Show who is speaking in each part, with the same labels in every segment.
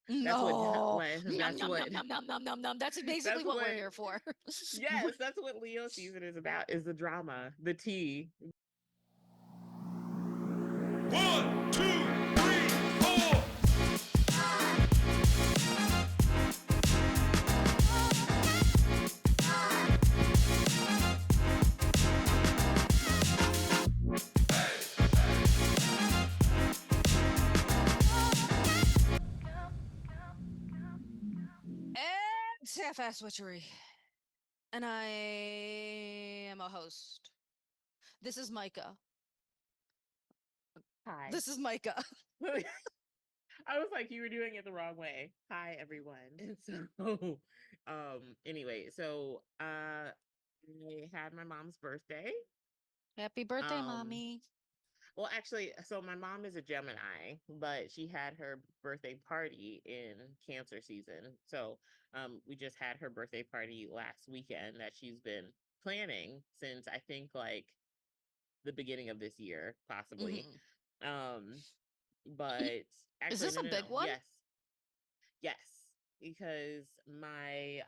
Speaker 1: That's what
Speaker 2: No. Yum,
Speaker 1: that's
Speaker 2: yum,
Speaker 1: what
Speaker 2: yum, yum, yum, yum, yum, yum. That's basically
Speaker 1: that's
Speaker 2: what we're
Speaker 1: what
Speaker 2: here for.
Speaker 1: yes, that's what Leo season is about, is the drama, the tea.
Speaker 3: One, two, three, four.
Speaker 2: It's half-ass witchery. And I am a host. This is Micah.
Speaker 1: Hi.
Speaker 2: This is Micah.
Speaker 1: I was like, you were doing it the wrong way. Hi, everyone. And so, anyway, so I had my mom's birthday.
Speaker 2: Happy birthday,
Speaker 1: Um,
Speaker 2: mommy.
Speaker 1: well, actually, so my mom is a Gemini, but she had her birthday party in Cancer season. So, we just had her birthday party last weekend that she's been planning since I think like the beginning of this year, possibly.
Speaker 2: Hmm.
Speaker 1: Um, but
Speaker 2: Is
Speaker 1: actually,
Speaker 2: this
Speaker 1: no,
Speaker 2: a
Speaker 1: no,
Speaker 2: big
Speaker 1: no.
Speaker 2: one?
Speaker 1: Yes, yes, because my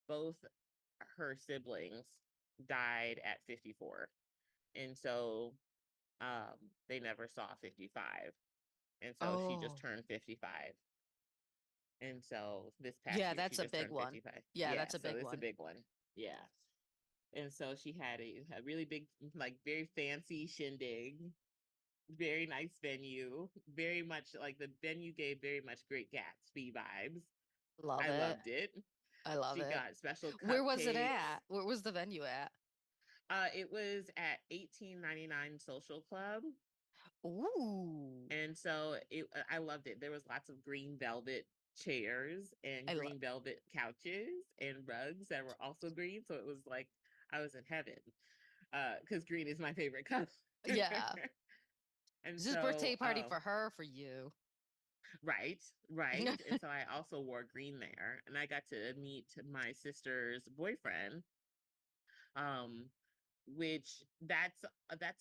Speaker 1: both her siblings died at 54. And so they never saw 55. And so she just
Speaker 2: Oh,
Speaker 1: turned 55. And so this past
Speaker 2: yeah,
Speaker 1: year she
Speaker 2: that's a
Speaker 1: just
Speaker 2: big
Speaker 1: turned
Speaker 2: one.
Speaker 1: 55.
Speaker 2: Yeah,
Speaker 1: Yeah,
Speaker 2: that's a
Speaker 1: so
Speaker 2: big
Speaker 1: it's a
Speaker 2: one.
Speaker 1: big one. Yeah. And so she had a really big, like very fancy shindig, very nice venue, very much like the venue gave very much Great Gatsby vibes.
Speaker 2: Love
Speaker 1: I
Speaker 2: it.
Speaker 1: loved it.
Speaker 2: I love
Speaker 1: She
Speaker 2: it.
Speaker 1: got special
Speaker 2: Where was it
Speaker 1: cupcakes.
Speaker 2: at? Where was the venue at?
Speaker 1: It was at 1899 Social Club.
Speaker 2: Ooh.
Speaker 1: And so I loved it. There was lots of green velvet chairs and
Speaker 2: I lo-
Speaker 1: green velvet couches and rugs that were also green. So it was like I was in heaven. Because green is my favorite color.
Speaker 2: yeah.
Speaker 1: And
Speaker 2: Is this birthday
Speaker 1: so
Speaker 2: party for her or for you?
Speaker 1: right, right. And so I also wore green there. And I got to meet my sister's boyfriend. Um, which that's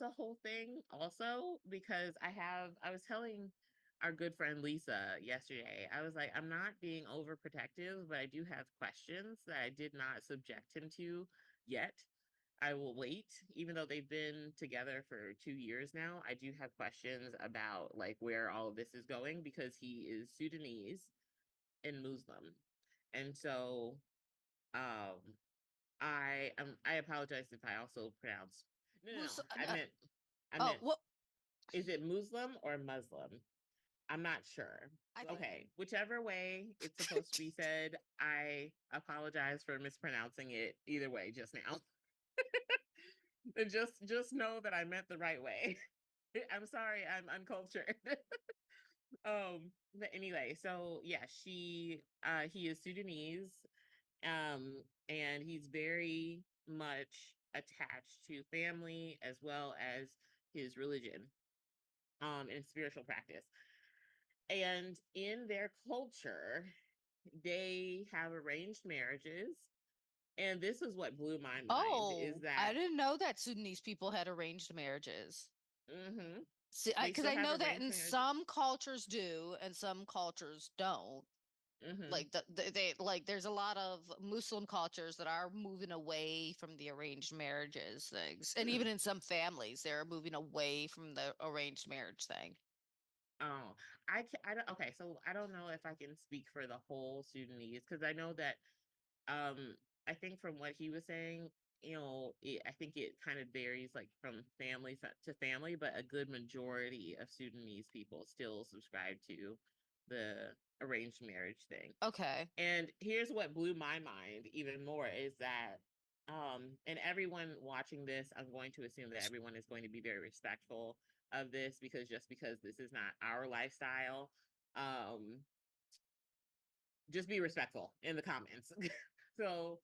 Speaker 1: a whole thing also, because I was telling our good friend Lisa yesterday, I was like, I'm not being overprotective, but I do have questions that I did not subject him to yet. I will wait, even though they've been together for 2 years now. I do have questions about like where all of this is going, because he is Sudanese and Muslim. And so um I apologize if I also pronounce. No, no, no. I
Speaker 2: Oh,
Speaker 1: meant
Speaker 2: what?
Speaker 1: is it Muslim or Muslim? I'm not sure.
Speaker 2: I
Speaker 1: Okay, whichever way it's supposed to be said, I apologize for mispronouncing it either way just now. And just know that I meant the right way. I'm sorry, I'm uncultured. But anyway, so yeah, he is Sudanese, and he's very much attached to family as well as his religion, and spiritual practice. And in their culture, they have arranged marriages. And this is what blew my mind, is
Speaker 2: Oh, I
Speaker 1: that
Speaker 2: didn't know that Sudanese people had arranged marriages.
Speaker 1: mhm,
Speaker 2: See,
Speaker 1: they
Speaker 2: because
Speaker 1: still
Speaker 2: I
Speaker 1: have
Speaker 2: know that
Speaker 1: arranged
Speaker 2: in
Speaker 1: marriages.
Speaker 2: some cultures do and some cultures don't.
Speaker 1: Hmm.
Speaker 2: Like they like there's a lot of Muslim cultures that are moving away from the arranged marriages things. And even
Speaker 1: Hmm.
Speaker 2: in some families, they're moving away from the arranged marriage thing.
Speaker 1: Oh, I don't, okay, so I don't know if I can speak for the whole Sudanese, because I know that um I think from what he was saying, I think it kind of varies like from family to family, but a good majority of Sudanese people still subscribe to the arranged marriage thing.
Speaker 2: Okay.
Speaker 1: And here's what blew my mind even more, is that and everyone watching this, I'm going to assume that everyone is going to be very respectful of this, because just because this is not our lifestyle, um just be respectful in the comments. So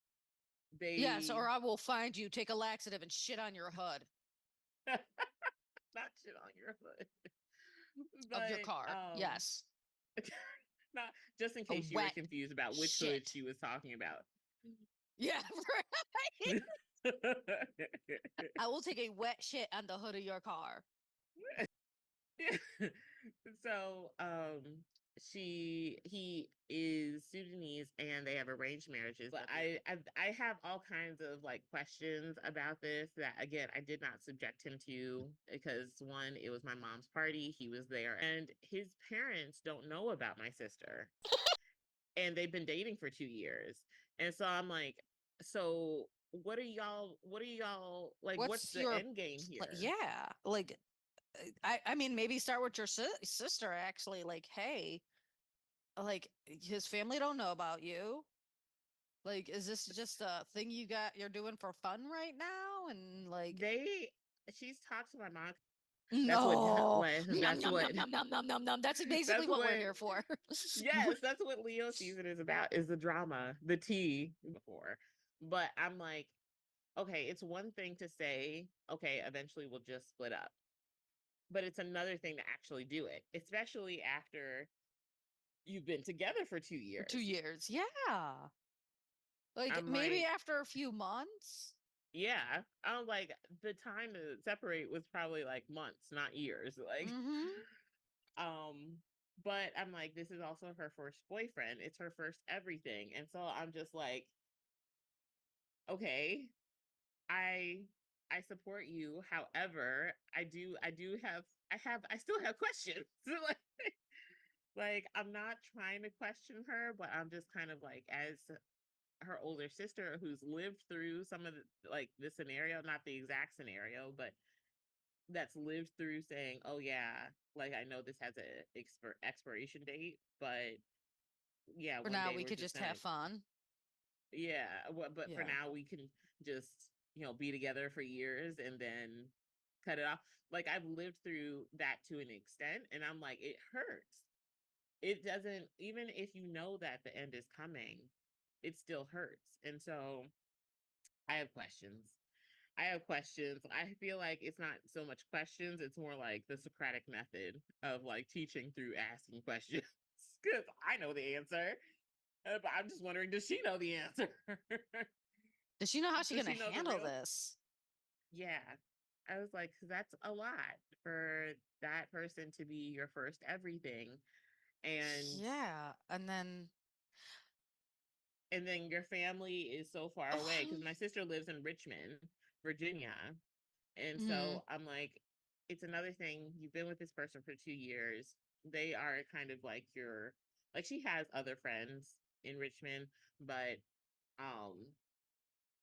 Speaker 2: Yes,
Speaker 1: they
Speaker 2: or I will find you, take a laxative and shit on your hood
Speaker 1: not shit on your hood.
Speaker 2: of your
Speaker 1: But
Speaker 2: car. Yes.
Speaker 1: not, just in
Speaker 2: A
Speaker 1: case you were
Speaker 2: wet
Speaker 1: confused about which hood
Speaker 2: shit.
Speaker 1: she was talking about.
Speaker 2: Yeah, right. I will take a wet shit on the hood of your car.
Speaker 1: So he is Sudanese and they have arranged marriages. But I have all kinds of like questions about this that again I did not subject him to because one, it was my mom's party, he was there, and his parents don't know about my sister. And they've been dating for 2 years. And so I'm like, so what are y'all like, what's
Speaker 2: What's
Speaker 1: the
Speaker 2: your
Speaker 1: end game
Speaker 2: like?
Speaker 1: here?
Speaker 2: Yeah, like I mean, maybe start with your sister. Actually, like, hey, like his family don't know about you. Like, is this just a thing you're doing for fun right now? And like,
Speaker 1: They she's talked to my mom. That's what
Speaker 2: no,
Speaker 1: like
Speaker 2: num
Speaker 1: that's
Speaker 2: num
Speaker 1: what
Speaker 2: num num num num num num. That's basically
Speaker 1: that's
Speaker 2: what we're
Speaker 1: what
Speaker 2: here for.
Speaker 1: yes, that's what Leo season is about, is the drama, the tea before. But I'm like, okay, it's one thing to say, okay, eventually we'll just split up. But it's another thing to actually do it, especially after you've been together for 2
Speaker 2: For two
Speaker 1: years.
Speaker 2: years, yeah. Like
Speaker 1: I'm
Speaker 2: maybe
Speaker 1: like,
Speaker 2: after a few months.
Speaker 1: yeah. I'm like, the time to separate was probably like months, not years. Like,
Speaker 2: Mm-hmm.
Speaker 1: um, but I'm like, this is also her first boyfriend. It's her first everything. And so I'm just like, okay, I I support you. However, I still have questions. Like I'm not trying to question her, but I'm just kind of like, as her older sister who's lived through some of the scenario, not the exact scenario, but that's lived through saying, oh yeah, like I know this has a expiration date, but yeah,
Speaker 2: For
Speaker 1: one
Speaker 2: now,
Speaker 1: day
Speaker 2: we
Speaker 1: we're
Speaker 2: could
Speaker 1: just
Speaker 2: just
Speaker 1: gonna,
Speaker 2: have fun.
Speaker 1: yeah, but for
Speaker 2: Yeah.
Speaker 1: now we can just, be together for years and then cut it off. Like I've lived through that to an extent, and I'm like, it hurts. It doesn't, even if you know that the end is coming, it still hurts. And so I have questions. I have questions. I feel like it's not so much questions, it's more like the Socratic method of like teaching through asking questions. Because I know the answer. But I'm just wondering, does she know the answer?
Speaker 2: Does she know how she's
Speaker 1: Does
Speaker 2: gonna
Speaker 1: she know the
Speaker 2: handle
Speaker 1: real?
Speaker 2: this?
Speaker 1: Yeah. I was like, that's a lot for that person to be your first everything. And
Speaker 2: Yeah.
Speaker 1: and then your family is so far away because my sister lives in Richmond, Virginia. And
Speaker 2: Mhm.
Speaker 1: so I'm like, it's another thing. You've been with this person for 2 years. They are kind of like your, like she has other friends in Richmond, but um,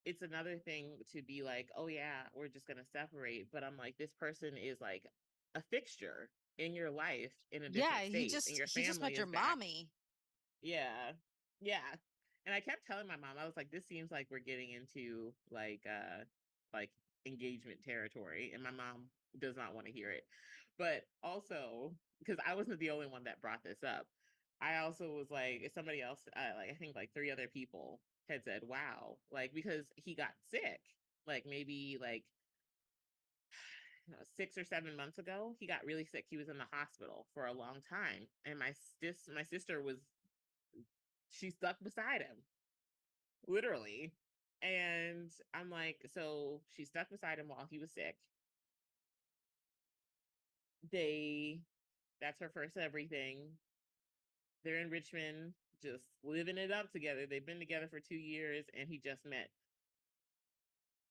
Speaker 1: it's another thing to be like, oh yeah, we're just gonna separate. But I'm like, this person is like a fixture in your life in a
Speaker 2: Yeah,
Speaker 1: different state, and your
Speaker 2: he just
Speaker 1: family
Speaker 2: met your
Speaker 1: is back.
Speaker 2: mommy.
Speaker 1: Yeah. Yeah. And I kept telling my mom, I was like, this seems like we're getting into like engagement territory. And my mom does not want to hear it. But also, because I wasn't the only one that brought this up, I also was like, somebody else, like I think like three other people had said, wow, like because he got sick, like maybe like 6 or 7 months ago, he got really sick. He was in the hospital for a long time. And my sister was she stuck beside him, literally. And I'm like, so she stuck beside him while he was sick. They, that's her first everything. They're in Richmond, just living it up together. They've been together for 2 years, and he just met,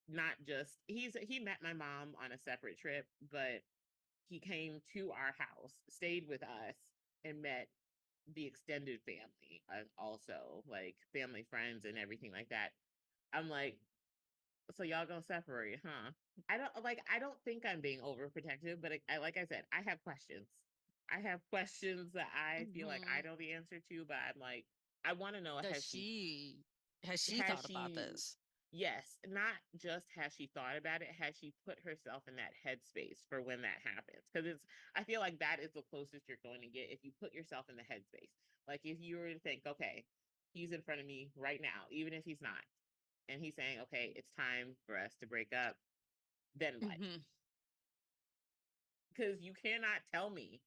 Speaker 1: not just, he met my mom on a separate trip, but he came to our house, stayed with us, and met the extended family, also like family, friends, and everything like that. I'm like, so y'all gonna separate, huh? I don't think I'm being overprotective, but like I said, I have questions. I have questions that I feel like I
Speaker 2: Mhm.
Speaker 1: know the answer to, but I'm like, I want to know,
Speaker 2: Does she has she
Speaker 1: has
Speaker 2: thought about
Speaker 1: she
Speaker 2: this?
Speaker 1: yes, not just has she thought about it, has she put herself in that headspace for when that happens? Because I feel like that is the closest you're going to get if you put yourself in the headspace. Like if you were to think, okay, he's in front of me right now, even if he's not, and he's saying, okay, it's time for us to break up, then what?
Speaker 2: Mhm.
Speaker 1: Because you cannot tell me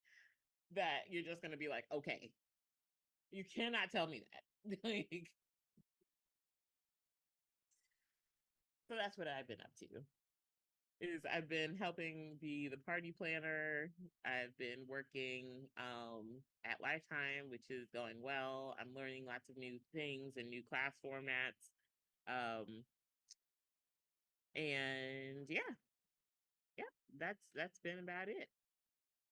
Speaker 1: that you're just going to be like, okay. You cannot tell me that. Like, so that's what I've been up to. is I've been helping be the party planner. I've been working at Lifetime, which is going well. I'm learning lots of new things and new class formats. Um, and yeah, that's been about it.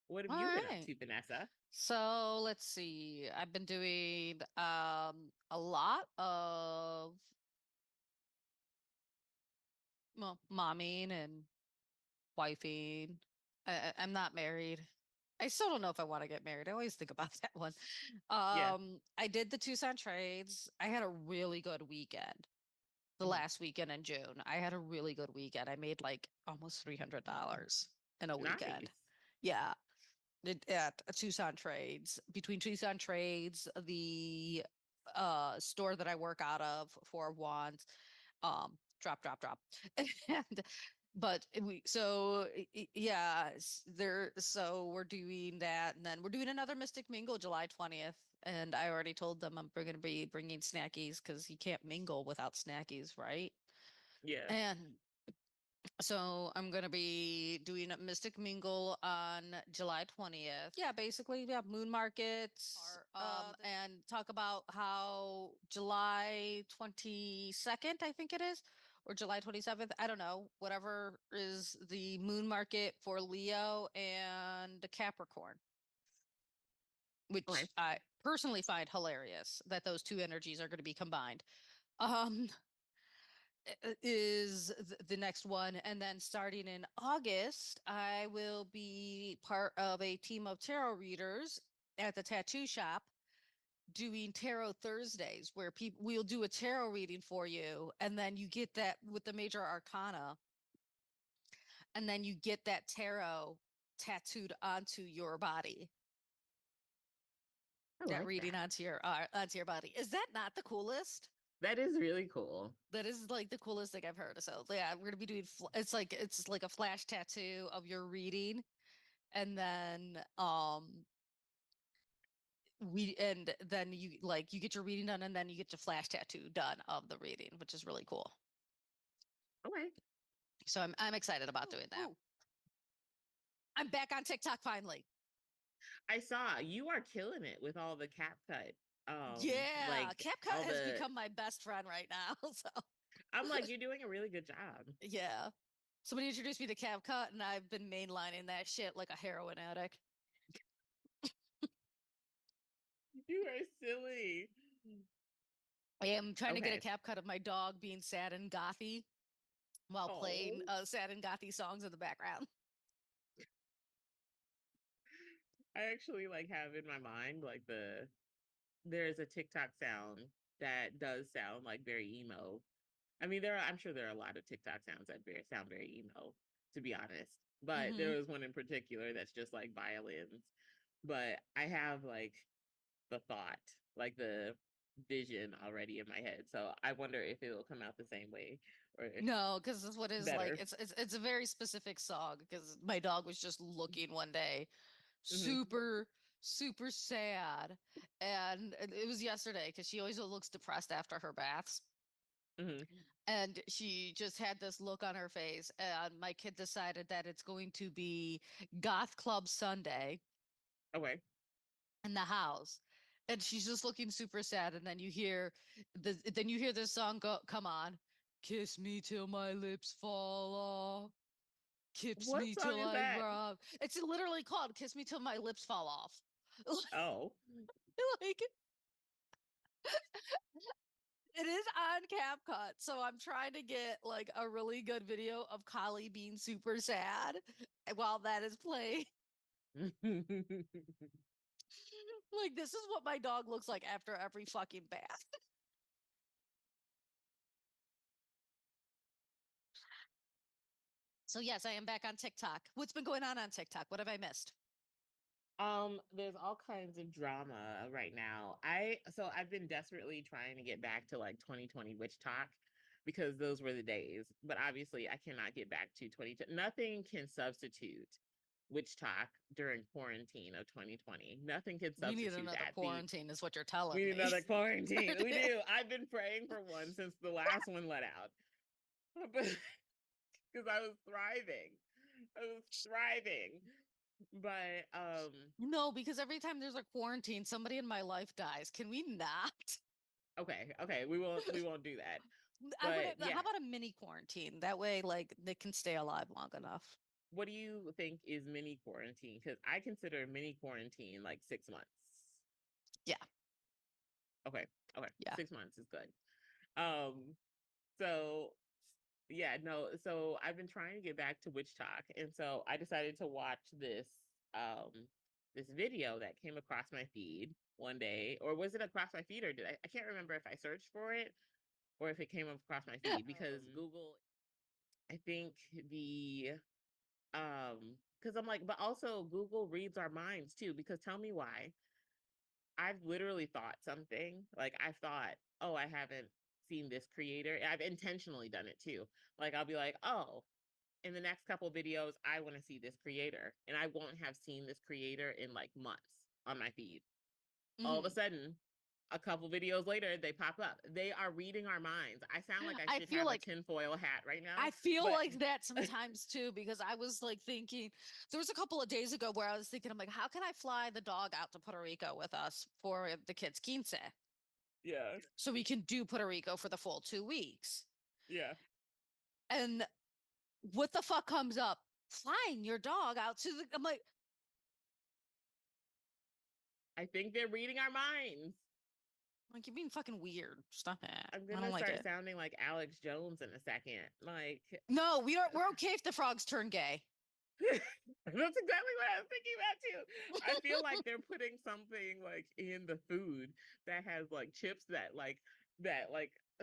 Speaker 1: What have
Speaker 2: All
Speaker 1: you been up
Speaker 2: right.
Speaker 1: to, Vanessa?
Speaker 2: So let's see. I've been doing a lot of momming and wifing. I'm not married. I still don't know if I want to get married. I always think about that one.
Speaker 1: Yeah.
Speaker 2: I did the Tucson trades. I had a really good weekend. The
Speaker 1: Mhm.
Speaker 2: last weekend in June, I had a really good weekend. I made like almost $300 in a weekend.
Speaker 1: Nice.
Speaker 2: Yeah, at Tucson Trades. Between Tucson Trades, the store that I work out of for wands, drop. And but we so yeah, there so we're doing that, and then we're doing another Mystic Mingle July 20th. And I already told them I'm going to be bringing snackies because you can't mingle without snackies, right?
Speaker 1: Yeah.
Speaker 2: And so I'm gonna be doing a Mystic Mingle on July 20th. Yeah, basically, yeah, moon markets. And talk about how July 22nd, I think it is, or July 27th, I don't know, whatever is the moon market for Leo and Capricorn, which
Speaker 1: Okay.
Speaker 2: I personally find hilarious that those two energies are going to be combined. Um, is the next one. And then starting in August, I will be part of a team of tarot readers at the tattoo shop doing tarot Thursdays, where people we'll do a tarot reading for you, and then you get that with the major arcana, and then you get that tarot tattooed onto your body.
Speaker 1: I
Speaker 2: That
Speaker 1: like
Speaker 2: reading
Speaker 1: that.
Speaker 2: onto your body. Is that not the coolest?
Speaker 1: That is really cool.
Speaker 2: That is like the coolest thing I've heard. So yeah, we're gonna be doing. It's like a flash tattoo of your reading, and then you like you get your reading done, and then you get your flash tattoo done of the reading, which is really cool.
Speaker 1: Okay.
Speaker 2: So I'm excited about doing that. I'm back on TikTok finally.
Speaker 1: I saw you are killing it with all the cap cut.
Speaker 2: Yeah,
Speaker 1: Like
Speaker 2: CapCut
Speaker 1: all
Speaker 2: has
Speaker 1: the
Speaker 2: become my best friend right now. So
Speaker 1: I'm like, you're doing a really good job.
Speaker 2: yeah, somebody introduced me to CapCut, and I've been mainlining that shit like a heroin addict.
Speaker 1: You are silly.
Speaker 2: I am trying to get a
Speaker 1: Okay.
Speaker 2: cap cut of my dog being sad and gothy while playing
Speaker 1: Oh,
Speaker 2: sad and gothy songs in the background.
Speaker 1: I actually like have in my mind like there's a TikTok sound that does sound like very emo. I mean, I'm sure there are a lot of TikTok sounds that sound very emo, to be honest. But
Speaker 2: Mm-hmm.
Speaker 1: there was one in particular that's just like violins. But I have like the thought, like the vision already in my head. So I wonder if it will come out the same way or
Speaker 2: No, because this what is like
Speaker 1: better.
Speaker 2: it's a very specific song because my dog was just looking one day
Speaker 1: Hmm.
Speaker 2: super sad, and it was yesterday because she always looks depressed after her baths.
Speaker 1: Hmm.
Speaker 2: And she just had this look on her face, and my kid decided that it's going to be Goth Club Sunday
Speaker 1: Okay.
Speaker 2: in the house, and she's just looking super sad. And then you hear this song go come on, kiss me till my lips fall off, kiss
Speaker 1: What
Speaker 2: me
Speaker 1: song
Speaker 2: till
Speaker 1: is
Speaker 2: I
Speaker 1: that?
Speaker 2: drop. It's literally called kiss me till my lips fall off.
Speaker 1: Oh.
Speaker 2: Like it is on CapCut, so I'm trying to get like a really good video of Kali being super sad while that is playing. Like this is what my dog looks like after every fucking bath. So yes, I am back on TikTok. What's been going on TikTok? What have I missed?
Speaker 1: There's all kinds of drama right now. I've been desperately trying to get back to like 2020 witch talk because those were the days. But obviously I cannot get back to 20. Nothing can substitute witch talk during quarantine of 2020. Nothing can
Speaker 2: We need
Speaker 1: substitute
Speaker 2: another
Speaker 1: that.
Speaker 2: quarantine, is what you're
Speaker 1: We
Speaker 2: telling
Speaker 1: need
Speaker 2: me.
Speaker 1: another quarantine. We do. I've been praying for one since the last one let out. But because I was thriving. I was thriving. But
Speaker 2: No, because every time there's a quarantine, somebody in my life dies. Can we not?
Speaker 1: okay, we won't do that.
Speaker 2: I would.
Speaker 1: But yeah,
Speaker 2: How about a mini quarantine? That way, like they can stay alive long enough.
Speaker 1: what do you think is mini quarantine? Because I consider mini quarantine like 6 months.
Speaker 2: Yeah.
Speaker 1: Okay, okay,
Speaker 2: Yeah.
Speaker 1: 6 months is good. Um, so yeah, no, so I've been trying to get back to Witch Talk, and so I decided to watch this video that came across my feed one day, or was it across my feed, or did I can't remember if I searched for it or if it came across my feed because Google, I think the because I'm like, but also Google reads our minds too, because tell me why. I've literally thought something, like I've thought, oh, I haven't seen this creator. I've intentionally done it too. Like I'll be like, oh, in the next couple videos, I want to see this creator. And I won't have seen this creator in like months on my feed. All of a
Speaker 2: Mhm.
Speaker 1: sudden, a couple videos later, they pop up. They are reading our minds. I sound like I
Speaker 2: I
Speaker 1: should
Speaker 2: feel
Speaker 1: have a
Speaker 2: like
Speaker 1: tinfoil hat right now,
Speaker 2: I feel
Speaker 1: but
Speaker 2: like that sometimes too, because I was like thinking there was a couple of days ago where I was thinking, I'm like, how can I fly the dog out to Puerto Rico with us for the kids' quince?
Speaker 1: yeah,
Speaker 2: So we can do Puerto Rico for the full 2 weeks.
Speaker 1: yeah.
Speaker 2: And what the fuck comes up? Flying your dog out to the. I'm
Speaker 1: I think they're reading our minds.
Speaker 2: like, you're being fucking weird. Stop it.
Speaker 1: I'm
Speaker 2: I
Speaker 1: gonna
Speaker 2: don't like
Speaker 1: start
Speaker 2: it.
Speaker 1: sounding like Alex Jones in a second. Like
Speaker 2: No, we don't. We're okay if the frogs turn gay.
Speaker 1: that's exactly what I was thinking about too. I feel like they're putting something like in the food that has like chips that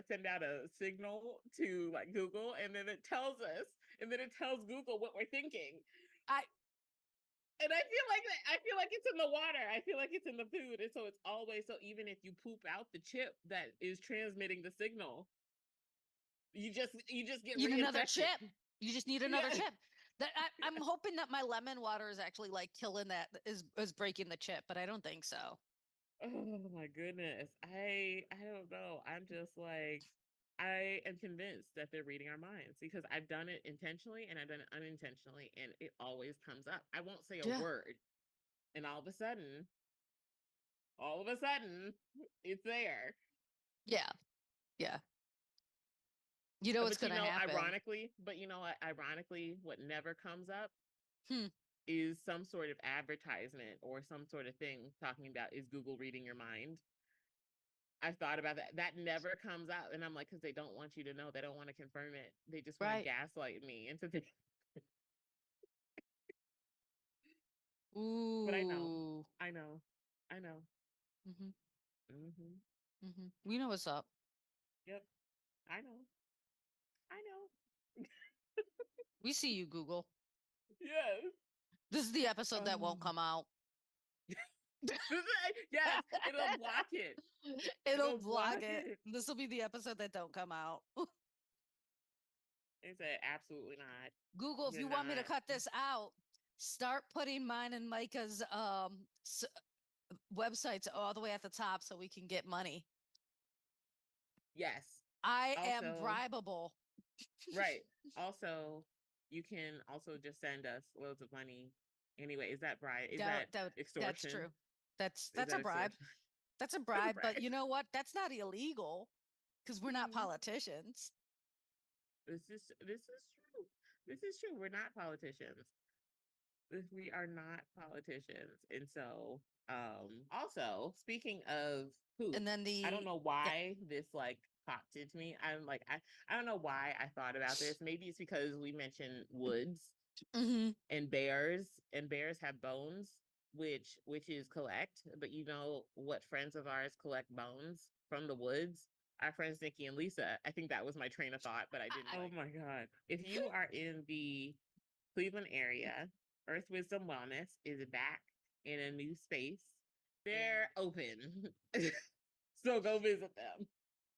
Speaker 1: send out a signal to like Google, and then it tells us, and then it tells Google what we're thinking.
Speaker 2: I
Speaker 1: And I feel like it's in the water. I feel like it's in the food. And so it's always, so even if you poop out the chip that is transmitting the signal, you just get
Speaker 2: need another
Speaker 1: reinfected.
Speaker 2: chip. You just need another
Speaker 1: Yeah.
Speaker 2: chip. That I'm hoping that my lemon water is actually like killing that is breaking the chip, but I don't think so.
Speaker 1: Oh my goodness. I don't know. I'm just like, I am convinced that they're reading our minds because I've done it intentionally and I've done it unintentionally, and it always comes up. I won't say a
Speaker 2: Yeah.
Speaker 1: word, and all of a sudden, it's there.
Speaker 2: Yeah. Yeah. You know what's
Speaker 1: But you
Speaker 2: gonna
Speaker 1: know,
Speaker 2: happen.
Speaker 1: ironically, what never comes up
Speaker 2: Hmm.
Speaker 1: is some sort of advertisement or some sort of thing talking about, is Google reading your mind? I've thought about that. That never comes out. And I'm like, because they don't want you to know. They don't want to confirm it. They just want to
Speaker 2: Right.
Speaker 1: gaslight me into thinking. But I know.
Speaker 2: Ooh.
Speaker 1: I know. I know.
Speaker 2: Mm-hmm.
Speaker 1: Hmm.
Speaker 2: Mm-hmm. We know what's up.
Speaker 1: Yep. I know. I know.
Speaker 2: We see you, Google.
Speaker 1: Yes.
Speaker 2: This is the episode that won't
Speaker 1: Um,
Speaker 2: come out.
Speaker 1: yes. It'll block it.
Speaker 2: It'll
Speaker 1: It'll
Speaker 2: block
Speaker 1: block
Speaker 2: it.
Speaker 1: it.
Speaker 2: This will be the episode that don't come out.
Speaker 1: It said, absolutely not.
Speaker 2: Google, if
Speaker 1: You're
Speaker 2: you want me to
Speaker 1: not.
Speaker 2: cut this out, start putting mine and Micah's websites all the way at the top so we can get money.
Speaker 1: Yes.
Speaker 2: I am
Speaker 1: Also,
Speaker 2: bribable.
Speaker 1: right. Also, you can also just send us loads of money. Anyway, is that bribe? Is that
Speaker 2: That's
Speaker 1: extortion?
Speaker 2: true.
Speaker 1: Is
Speaker 2: That's
Speaker 1: that
Speaker 2: a bribe.
Speaker 1: extortion?
Speaker 2: That's a
Speaker 1: That's a
Speaker 2: bribe, but
Speaker 1: bribe.
Speaker 2: you know what? That's not illegal because we're not
Speaker 1: Mm.
Speaker 2: politicians.
Speaker 1: This is true. This is true. We're not politicians. We are not politicians. And so, also speaking of poop,
Speaker 2: And then
Speaker 1: I don't
Speaker 2: the
Speaker 1: know
Speaker 2: yeah.
Speaker 1: why this like popped into me. I'm like, I don't know why I thought about this. Maybe it's because we mentioned woods
Speaker 2: Hmm.
Speaker 1: and bears have bones, which witches collect. But you know what friends of ours collect bones from the woods? Our friends Nikki and Lisa. I think that was my train of thought, but I didn't. Oh my god! If you are in the Cleveland area, Earth Wisdom Wellness is back in a new space. They're open, so go visit them.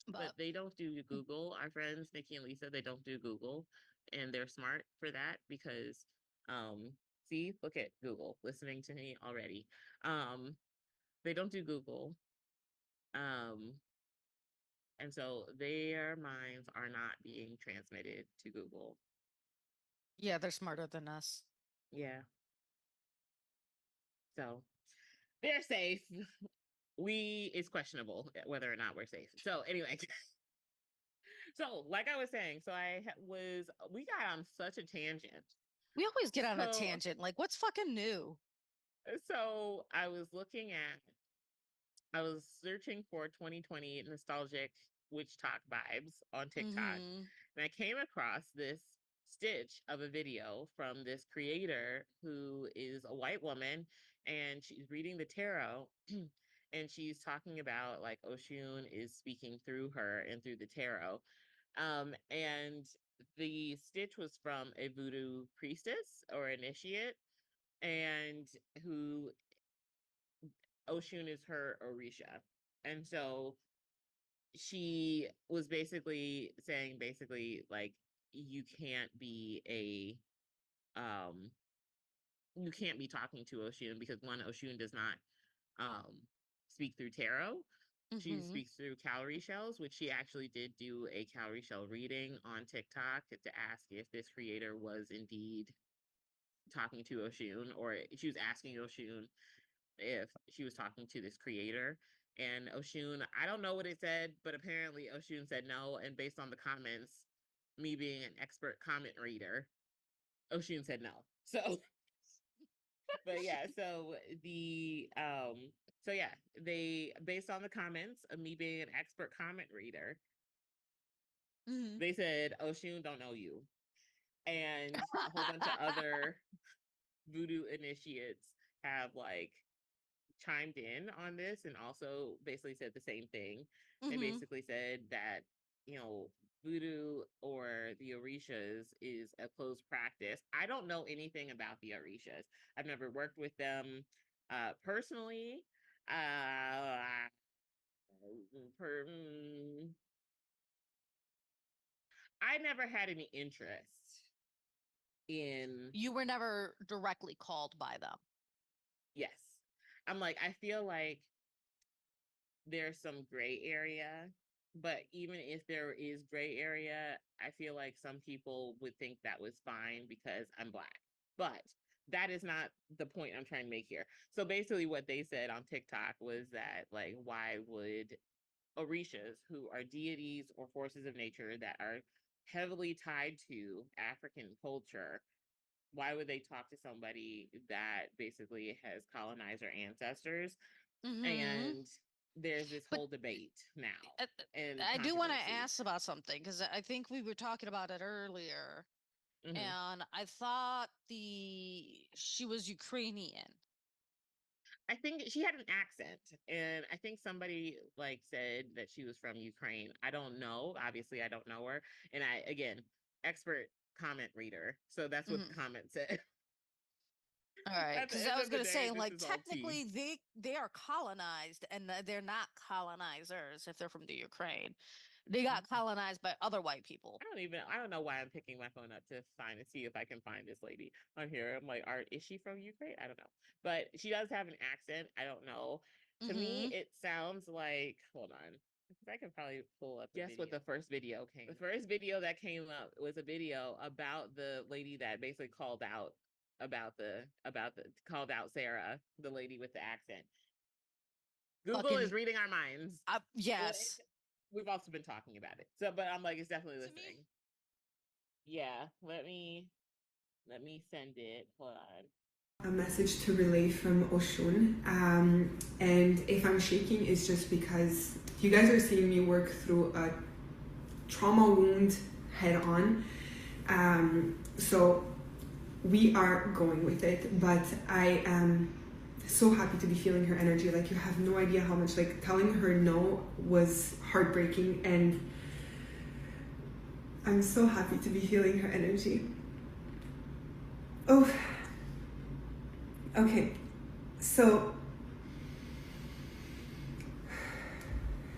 Speaker 1: But
Speaker 2: But
Speaker 1: they don't do Google. Our friends Nikki and Lisa, they don't do Google, and they're smart for that because, um, see, look at Google listening to me already. Um, they don't do Google, um, and so their minds are not being transmitted to Google.
Speaker 2: Yeah, they're smarter than us.
Speaker 1: Yeah. So they're safe. It's questionable whether or not we're safe. So anyway, so like I was saying, so we got on such a tangent.
Speaker 2: We always get on a
Speaker 1: So
Speaker 2: tangent. Like, what's fucking new?
Speaker 1: so I was searching for 2020 nostalgic witch talk vibes on TikTok,
Speaker 2: Mm-hmm.
Speaker 1: and I came across this stitch of a video from this creator who is a white woman, and she's reading the tarot. And she's talking about like Oshun is speaking through her and through the tarot. And the stitch was from a voodoo priestess or initiate, and who Oshun is her Orisha. And so she was basically saying like you can't be um you can't be talking to Oshun because one, Oshun does not um speak through tarot. She
Speaker 2: Mm-hmm.
Speaker 1: speaks through calorie shells, which she actually did do a calorie shell reading on TikTok to ask if this creator was indeed talking to Oshun, or she was asking Oshun if she was talking to this creator. And Oshun, I don't know what it said, but apparently Oshun said no. And based on the comments, me being an expert comment reader, Oshun said no. So, but yeah, so yeah, they based on the comments of me being an expert comment reader,
Speaker 2: Mm-hmm.
Speaker 1: they said Oshun don't know you, and a whole bunch of other voodoo initiates have like chimed in on this and also basically said the same thing. They
Speaker 2: Mm-hmm.
Speaker 1: basically said that, voodoo or the Orishas is a closed practice. I don't know anything about the Orishas. I've never worked with them personally. Uh, per, mm, I never had any interest in,
Speaker 2: You were never directly called by them.
Speaker 1: yes. I'm like, I feel like there's some gray area, but even if there is gray area, I feel like some people would think that was fine because I'm Black. But that is not the point I'm trying to make here. So basically, what they said on TikTok was that, like, why would Orishas, who are deities or forces of nature that are heavily tied to African culture, why would they talk to somebody that basically has colonized their ancestors?
Speaker 2: Mm-hmm.
Speaker 1: And there's this
Speaker 2: But
Speaker 1: whole debate now
Speaker 2: uh,
Speaker 1: and
Speaker 2: I do want to
Speaker 1: controversy.
Speaker 2: ask about something because I think we were talking about it earlier,
Speaker 1: Hmm.
Speaker 2: and I thought she was Ukrainian.
Speaker 1: I think she had an accent, and I think somebody like said that she was from Ukraine. I don't know. Obviously, I don't know her. And I, again, expert comment reader. So that's what
Speaker 2: Mm-hmm.
Speaker 1: the comment said.
Speaker 2: All right,
Speaker 1: At the
Speaker 2: because
Speaker 1: end
Speaker 2: I was
Speaker 1: of the
Speaker 2: gonna
Speaker 1: day,
Speaker 2: say,
Speaker 1: this
Speaker 2: like,
Speaker 1: is all tea.
Speaker 2: technically they are colonized, and they're not colonizers if they're from the Ukraine. They got colonized by other white people.
Speaker 1: I don't know why I'm picking my phone up to find and see if I can find this lady on here. I'm like, is she from Ukraine? I don't know. But she does have an accent. I don't know. To me,
Speaker 2: Mm-hmm.
Speaker 1: it sounds like, hold on. Because I can probably pull up guess what the first video came. The first video that came up was a video about the lady that basically called out Sarah, the lady with the accent. Google is
Speaker 2: Fucking
Speaker 1: reading our minds. Well,
Speaker 2: yes.
Speaker 1: we've also been talking about it. So, but I'm like, it's definitely
Speaker 2: To me,
Speaker 1: listening. Yeah, let me send it. Hold on.
Speaker 4: A message to relay from Oshun. And if I'm shaking, it's just because you guys are seeing me work through a trauma wound head on. So we are going with it, but I am so happy to be feeling her energy. Like, you have no idea how much, like, telling her no was heartbreaking, and I'm so happy to be feeling her energy. Oh, okay. So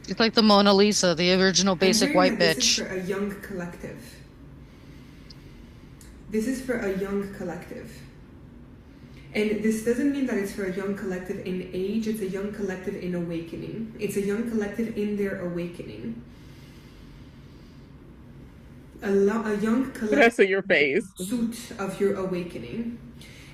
Speaker 2: it's like the Mona Lisa, the original basic
Speaker 4: I'm
Speaker 2: white
Speaker 4: hearing that
Speaker 2: bitch.
Speaker 4: This is for a young collective. This is for a young collective. And this doesn't mean that it's for a young collective in age, it's a young collective in awakening. It's a young collective in their awakening. a young
Speaker 1: The rest of
Speaker 4: collective
Speaker 1: your face.
Speaker 4: suit of your awakening.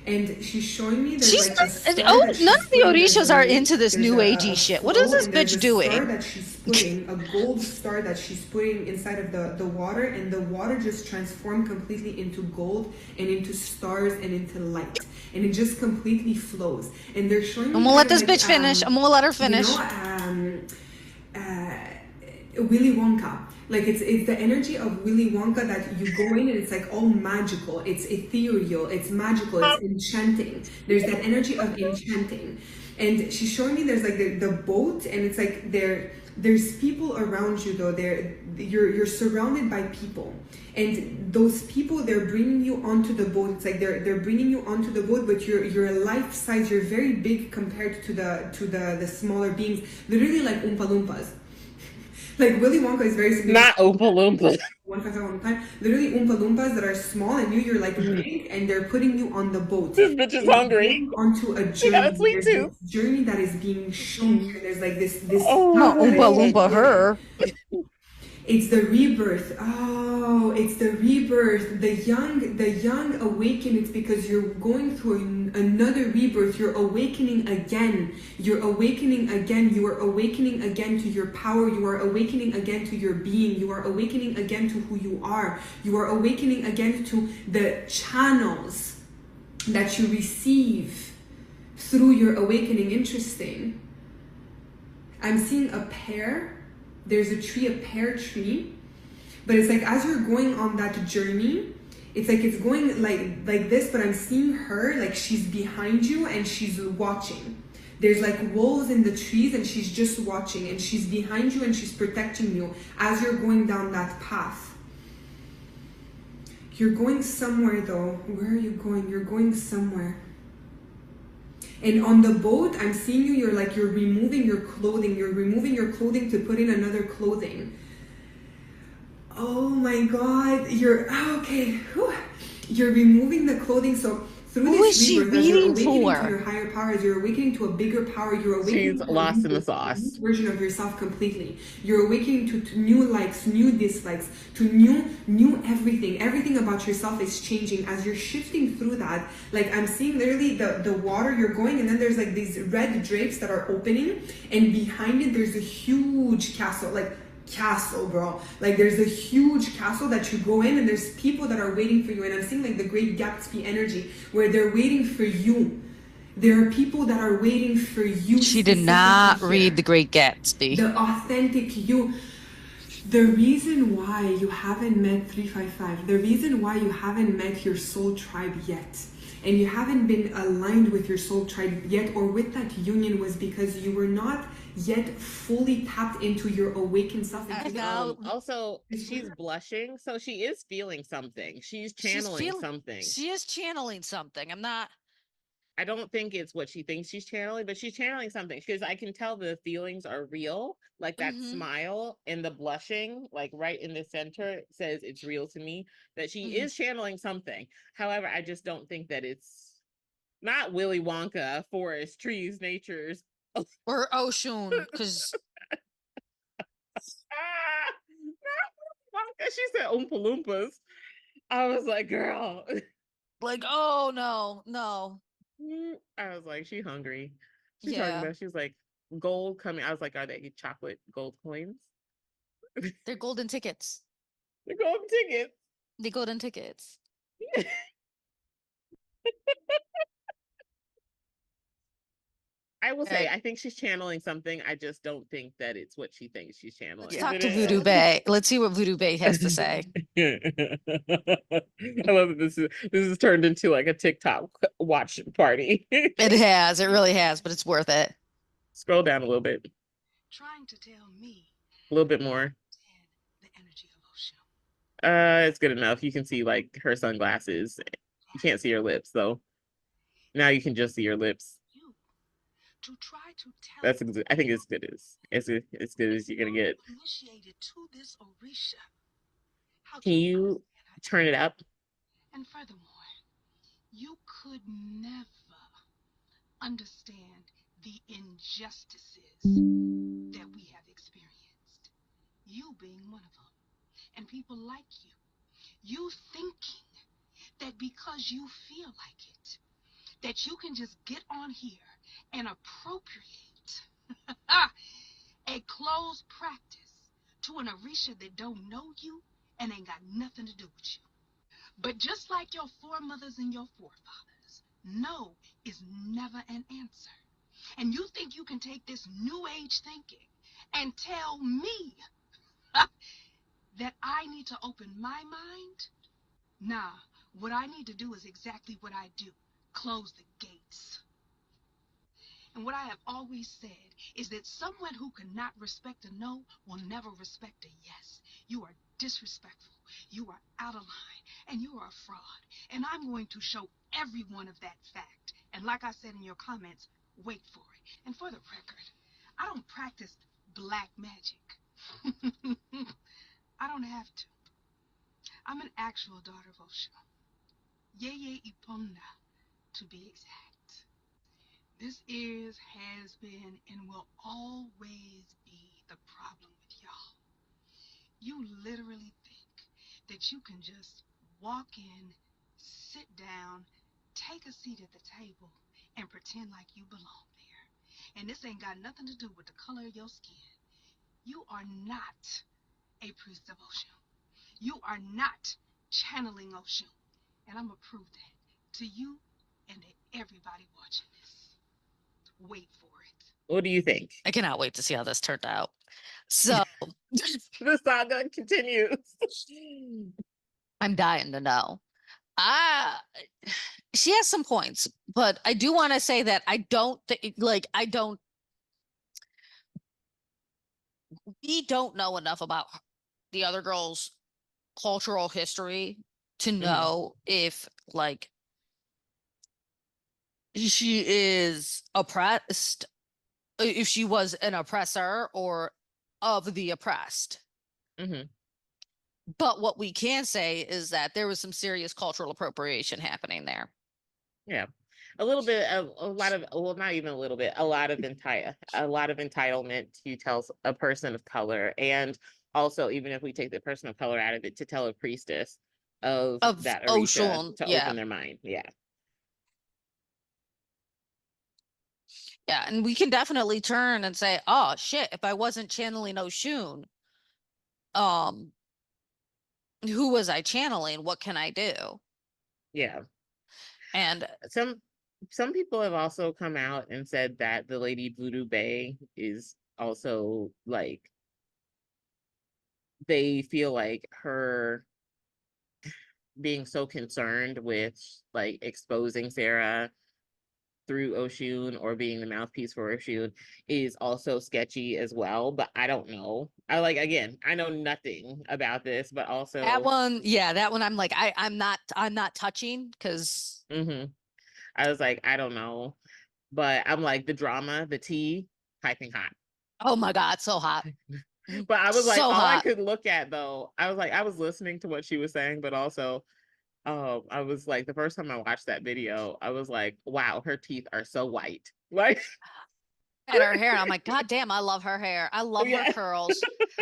Speaker 4: And she's showing me there's
Speaker 2: She's
Speaker 4: like a
Speaker 2: not.
Speaker 4: star
Speaker 2: Oh,
Speaker 4: that
Speaker 2: none
Speaker 4: she's
Speaker 2: of the
Speaker 4: putting. There's
Speaker 2: Orishas
Speaker 4: a
Speaker 2: are
Speaker 4: lake,
Speaker 2: into this
Speaker 4: there's
Speaker 2: new agey
Speaker 4: a
Speaker 2: shit. What is
Speaker 4: flow,
Speaker 2: this
Speaker 4: and there's
Speaker 2: bitch
Speaker 4: a star
Speaker 2: doing?
Speaker 4: that she's putting, a gold star that she's putting inside of the water, and the water just transformed completely into gold and into stars and into light. And it just completely flows. And they're showing
Speaker 2: I'm
Speaker 4: me
Speaker 2: gonna let
Speaker 4: kind of
Speaker 2: this
Speaker 4: like,
Speaker 2: bitch finish. I'm gonna let her
Speaker 4: you
Speaker 2: finish.
Speaker 4: know, Willy Wonka. Like it's the energy of Willy Wonka that you go in and it's like all magical. It's ethereal. It's magical. It's enchanting. There's that energy of enchanting. And she's showing me there's like the boat and it's like there's people around you though. You're surrounded by people. And those people they're bringing you onto the boat. It's like they're bringing you onto the boat, but you're a life size. You're very big compared to the smaller beings. Literally like Oompa Loompas. Like Willy Wonka is very significant.
Speaker 1: Not Oompa Loompa.
Speaker 4: Literally Oompa Loompas that are small and you're like big and they're putting you on the boat.
Speaker 1: This bitch is
Speaker 4: And you're
Speaker 1: hungry.
Speaker 4: going onto a
Speaker 1: She got a
Speaker 4: journey.
Speaker 1: sweet
Speaker 4: There's
Speaker 1: tooth.
Speaker 4: this journey that is being shown here. There's like this
Speaker 2: No,
Speaker 4: path that
Speaker 2: Oompa
Speaker 4: is being
Speaker 2: Loompa
Speaker 4: given.
Speaker 2: her.
Speaker 4: It's the rebirth. Oh, it's the rebirth. The young awaken. It's because you're going through another rebirth. You're awakening again. You're awakening again. You are awakening again to your power. You are awakening again to your being. You are awakening again to who you are. You are awakening again to the channels that you receive through your awakening. Interesting. I'm seeing a pear. There's a tree, a pear tree, but it's like as you're going on that journey, it's like it's going like this, but I'm seeing her like she's behind you and she's watching. There's like wolves in the trees and she's just watching and she's behind you and she's protecting you as you're going down that path. You're going somewhere though. Where are you going? You're going somewhere. And on the boat, I'm seeing you, you're removing your clothing. You're removing your clothing to put in another clothing. Oh my God. Okay. Whew. You're removing the clothing. So through
Speaker 2: Who
Speaker 4: this
Speaker 2: is she
Speaker 4: rebirth, as you're
Speaker 2: reading
Speaker 4: awakening
Speaker 2: for?
Speaker 4: to your higher powers, you're awakening to a bigger power. You're awakening
Speaker 1: She's
Speaker 4: to
Speaker 1: lost in the
Speaker 4: a
Speaker 1: sauce.
Speaker 4: new version of yourself completely. You're awakening to new likes, new dislikes, to new everything. Everything about yourself is changing as you're shifting through that. Like I'm seeing literally the water you're going, and then there's like these red drapes that are opening, and behind it there's a huge castle, bro. Like there's a huge castle that you go in and there's people that are waiting for you, and I'm seeing like the Great Gatsby energy where they're waiting for you. There are people that are waiting for you.
Speaker 2: She did not read The Great Gatsby.
Speaker 4: The authentic you. The reason why you haven't met 355, the reason why you haven't met your soul tribe yet, and you haven't been aligned with your soul tribe yet or with that union was because you were not yet fully tapped into your awakened self.
Speaker 1: Also, she's blushing, so she is feeling something. She's channeling something.
Speaker 2: She is channeling something.
Speaker 1: I don't think it's what she thinks she's channeling, but she's channeling something because I can tell the feelings are real. Like that smile and the blushing, like right in the center, says it's real to me that she is channeling something. However, I just don't think that it's not Willy Wonka, forest, trees, natures.
Speaker 2: Or Oshun, because
Speaker 1: She said Oompa Loompas. I was like, girl.
Speaker 2: like, oh no.
Speaker 1: I was like, she hungry. She talking
Speaker 2: Yeah.
Speaker 1: about, she was like, gold coming. I was like, are they chocolate gold coins?
Speaker 2: They're golden tickets.
Speaker 1: The golden tickets.
Speaker 2: The golden tickets.
Speaker 1: I will say, I think she's channeling something. I just don't think that it's what she thinks she's channeling.
Speaker 2: Let's talk to Voodoo Bay. Let's see what Voodoo Bay has to say.
Speaker 1: I love that this is turned into like a TikTok watch party.
Speaker 2: It has. It really has, but it's worth it.
Speaker 1: Scroll down a little bit.
Speaker 5: Trying to tell me
Speaker 1: A little bit more.
Speaker 5: the energy of Oshun.
Speaker 1: It's good enough. You can see like her sunglasses. You can't see her lips though. Now you can just see her lips.
Speaker 5: To try to tell
Speaker 1: That's I think it's good as good as you're gonna get.
Speaker 5: Initiated to this Orisha. How
Speaker 1: Can you turn it up?
Speaker 5: And furthermore, you could never understand the injustices that we have experienced. You being one of them, and people like you You thinking that because you feel like it, that you can just get on here and appropriate a closed practice to an Orisha that don't know you and ain't got nothing to do with you. But just like your foremothers and your forefathers, no is never an answer. And you think you can take this new age thinking and tell me that I need to open my mind? Nah, what I need to do is exactly what I do. Close the gates. And what I have always said is that someone who cannot respect a no will never respect a yes. You are disrespectful. You are out of line. And you are a fraud. And I'm going to show everyone of that fact. And like I said in your comments, wait for it. And for the record, I don't practice black magic. I don't have to. I'm an actual daughter of Osho. Yeye Iponda, to be exact. This is, has been, and will always be the problem with y'all. You literally think that you can just walk in, sit down, take a seat at the table, and pretend like you belong there. And this ain't got nothing to do with the color of your skin. You are not a priest of Osho. You are not channeling Osho. And I'm going to prove that to you and to everybody watching this. Wait for it.
Speaker 1: What do you think?
Speaker 2: I cannot wait to see how this turned out. So
Speaker 1: The saga continues.
Speaker 2: I'm dying to know. She has some points, but I do want to say that I don't we don't know enough about the other girl's cultural history to know if like she is oppressed, if she was an oppressor or of the oppressed. But what we can say is that there was some serious cultural appropriation happening there.
Speaker 1: Yeah. A little bit of a lot of, well, not even a little bit, a lot of entitlement to tell a person of color. And also, even if we take the person of color out of it, to tell a priestess of that Orisha
Speaker 2: Oshun,
Speaker 1: to
Speaker 2: yeah.
Speaker 1: open their mind. Yeah.
Speaker 2: Yeah, and we can definitely turn and say, oh shit, if I wasn't channeling Oshun, who was I channeling? What can I do?
Speaker 1: Yeah.
Speaker 2: And
Speaker 1: some people have also come out and said that the Lady Voodoo Bay is also like, they feel like her being so concerned with like exposing Sarah through Oshun or being the mouthpiece for Oshun is also sketchy as well. But I don't know. Again, I know nothing about this, but also
Speaker 2: that one I'm like, I'm not touching because
Speaker 1: I was like, I don't know. But I'm like, the drama, the tea, piping hot.
Speaker 2: oh my God, so hot.
Speaker 1: But I was like,
Speaker 2: So
Speaker 1: all I
Speaker 2: hot.
Speaker 1: could look at though, I was like, I was listening to what she was saying, but also I was like, the first time I watched that video, I was like, wow, her teeth are so white. Like,
Speaker 2: At her hair, and I'm like, God damn, I love her hair. I love her
Speaker 1: yeah.
Speaker 2: curls.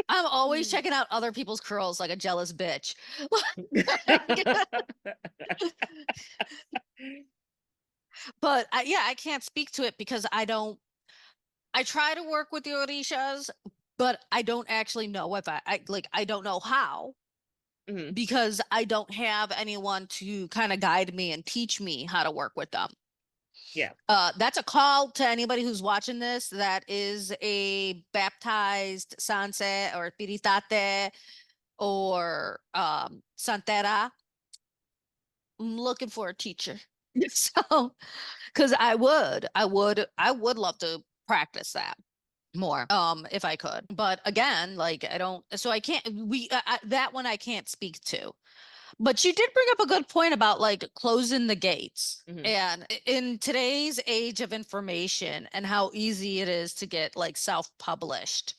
Speaker 2: I'm always checking out other people's curls like a jealous bitch. But yeah, I can't speak to it because I try to work with the Orishas, but I don't actually know if I don't know how because I don't have anyone to kind of guide me and teach me how to work with them.
Speaker 1: Yeah.
Speaker 2: That's a call to anybody who's watching this that is a baptized sanse or piritate or santera. I'm looking for a teacher. So, because I would love to practice that more if I could, but again, like I don't, so I can't, that one I can't speak to. But you did bring up a good point about like closing the gates. And in today's age of information and how easy it is to get like self-published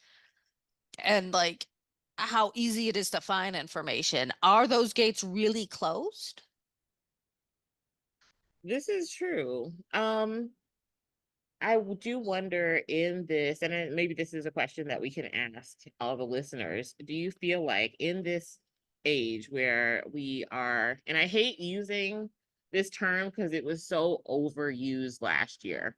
Speaker 2: and like how easy it is to find information, are those gates really closed?
Speaker 1: This is true. I do wonder in this, and maybe this is a question that we can ask all the listeners. Do you feel like in this age where we are, and I hate using this term because it was so overused last year,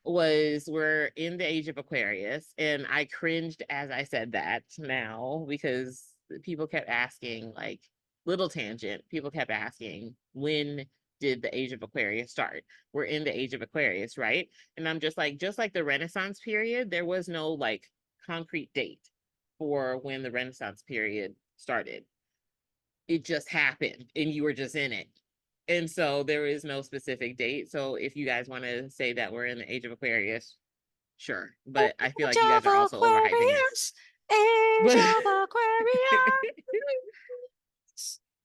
Speaker 1: was we're in the age of Aquarius. And I cringed as I said that now because people kept asking, like, little tangent, people kept asking, when did the age of Aquarius start? We're in the age of Aquarius, right? And I'm just like the Renaissance period, there was no like concrete date for when the Renaissance period started. It just happened and you were just in it. And so there is no specific date. So if you guys want to say that we're in the age of Aquarius, sure. But I feel like you guys are also overhyping it.
Speaker 2: Age
Speaker 1: But
Speaker 2: of Aquarius.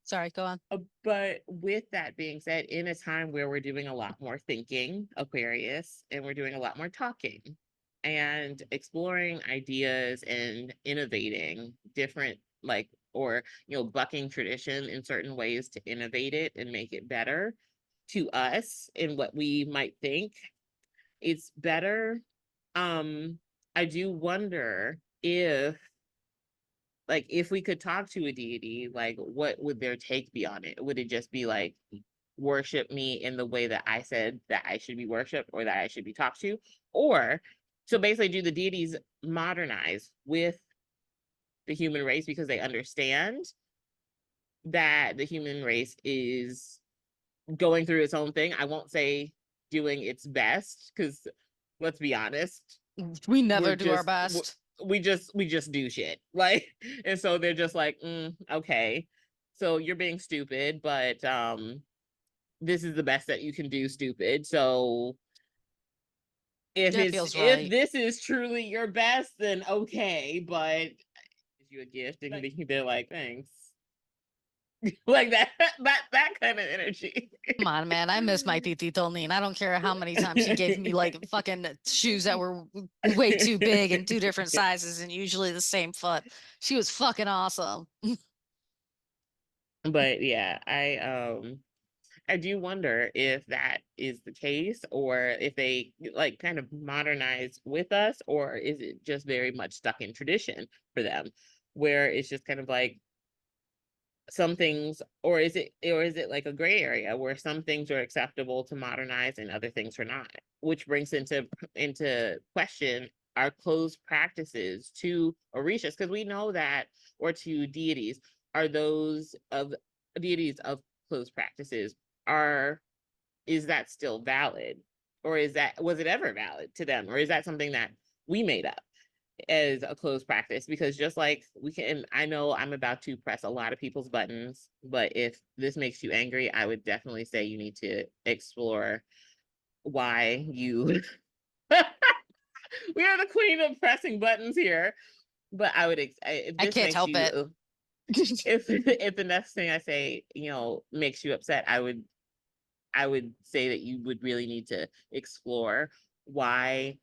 Speaker 2: Sorry, go on.
Speaker 1: but with that being said, in a time where we're doing a lot more thinking, Aquarius, and we're doing a lot more talking and exploring ideas and innovating different, like, or, bucking tradition in certain ways to innovate it and make it better to us in what we might think it's better. I do wonder if we could talk to a deity, like, what would their take be on it? Would it just be like, worship me in the way that I said that I should be worshiped or that I should be talked to? Or, so basically, do the deities modernize with the human race because they understand that the human race is going through its own thing? I won't say doing its best, because let's be honest,
Speaker 2: We
Speaker 1: we're
Speaker 2: never do our
Speaker 1: just
Speaker 2: best.
Speaker 1: we just do shit, like, and so they're just like, okay, so you're being stupid, but this is the best that you can do, stupid. So
Speaker 2: That feels
Speaker 1: if
Speaker 2: right.
Speaker 1: this is truly your best, then okay, but is you a gift, and they're like, thanks. Like that kind of energy.
Speaker 2: Come on, man. I miss my Titi Tolnine. I don't care how many times she gave me like fucking shoes that were way too big and two different sizes and usually the same foot. She was fucking awesome.
Speaker 1: But yeah, I do wonder if that is the case, or if they like kind of modernize with us, or is it just very much stuck in tradition for them, where it's just kind of like some things, or is it like a gray area where some things are acceptable to modernize and other things are not, which brings into question our closed practices to orishas, because we know that, or to deities, are those of deities of closed practices, are is that still valid, or was it ever valid to them, or is that something that we made up as a closed practice? Because just like we can, I know I'm about to press a lot of people's buttons, but if this makes you angry, I would definitely say you need to explore why you we are the queen of pressing buttons here. But I would if
Speaker 2: I
Speaker 1: this
Speaker 2: can't
Speaker 1: makes
Speaker 2: help it.
Speaker 1: you if the next thing I say, makes you upset, I would say that you would really need to explore why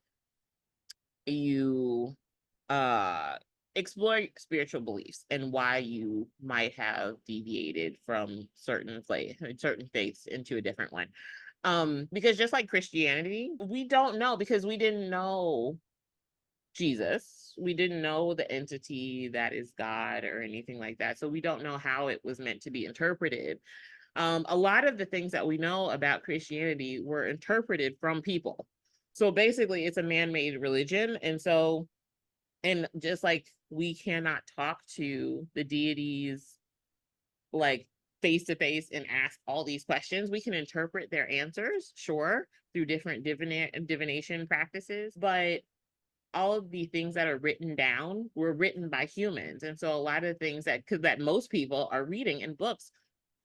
Speaker 1: you uh explore spiritual beliefs and why you might have deviated from certain faiths into a different one. Because just like Christianity, we don't know, because we didn't know Jesus. We didn't know the entity that is God or anything like that. So we don't know how it was meant to be interpreted. A lot of the things that we know about Christianity were interpreted from people. So basically, it's a man-made religion. And just like we cannot talk to the deities like face to face and ask all these questions, we can interpret their answers, sure, through different divination practices, but all of the things that are written down were written by humans. And so a lot of things that most people are reading in books,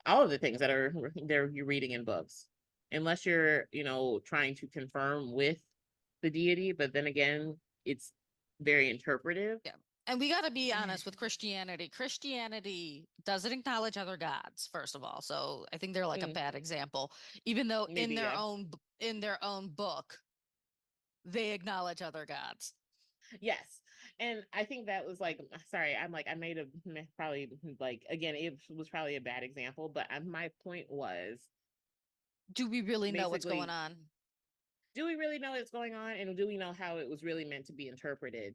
Speaker 1: all of the things that you're reading in books, unless you're, trying to confirm with the deity, but then again, it's very interpretive.
Speaker 2: Yeah. And we got to be honest with Christianity. Christianity doesn't acknowledge other gods, first of all. So I think they're like a bad example, even though
Speaker 1: Maybe, yeah.
Speaker 2: in their own book they acknowledge other gods.
Speaker 1: Yes. And I think that was like, sorry, I'm like, I made a probably, like, again, it was probably a bad example, but my point was,
Speaker 2: Do we really know what's
Speaker 1: basically,
Speaker 2: going on?
Speaker 1: do we really know what's going on? And do we know how it was really meant to be interpreted?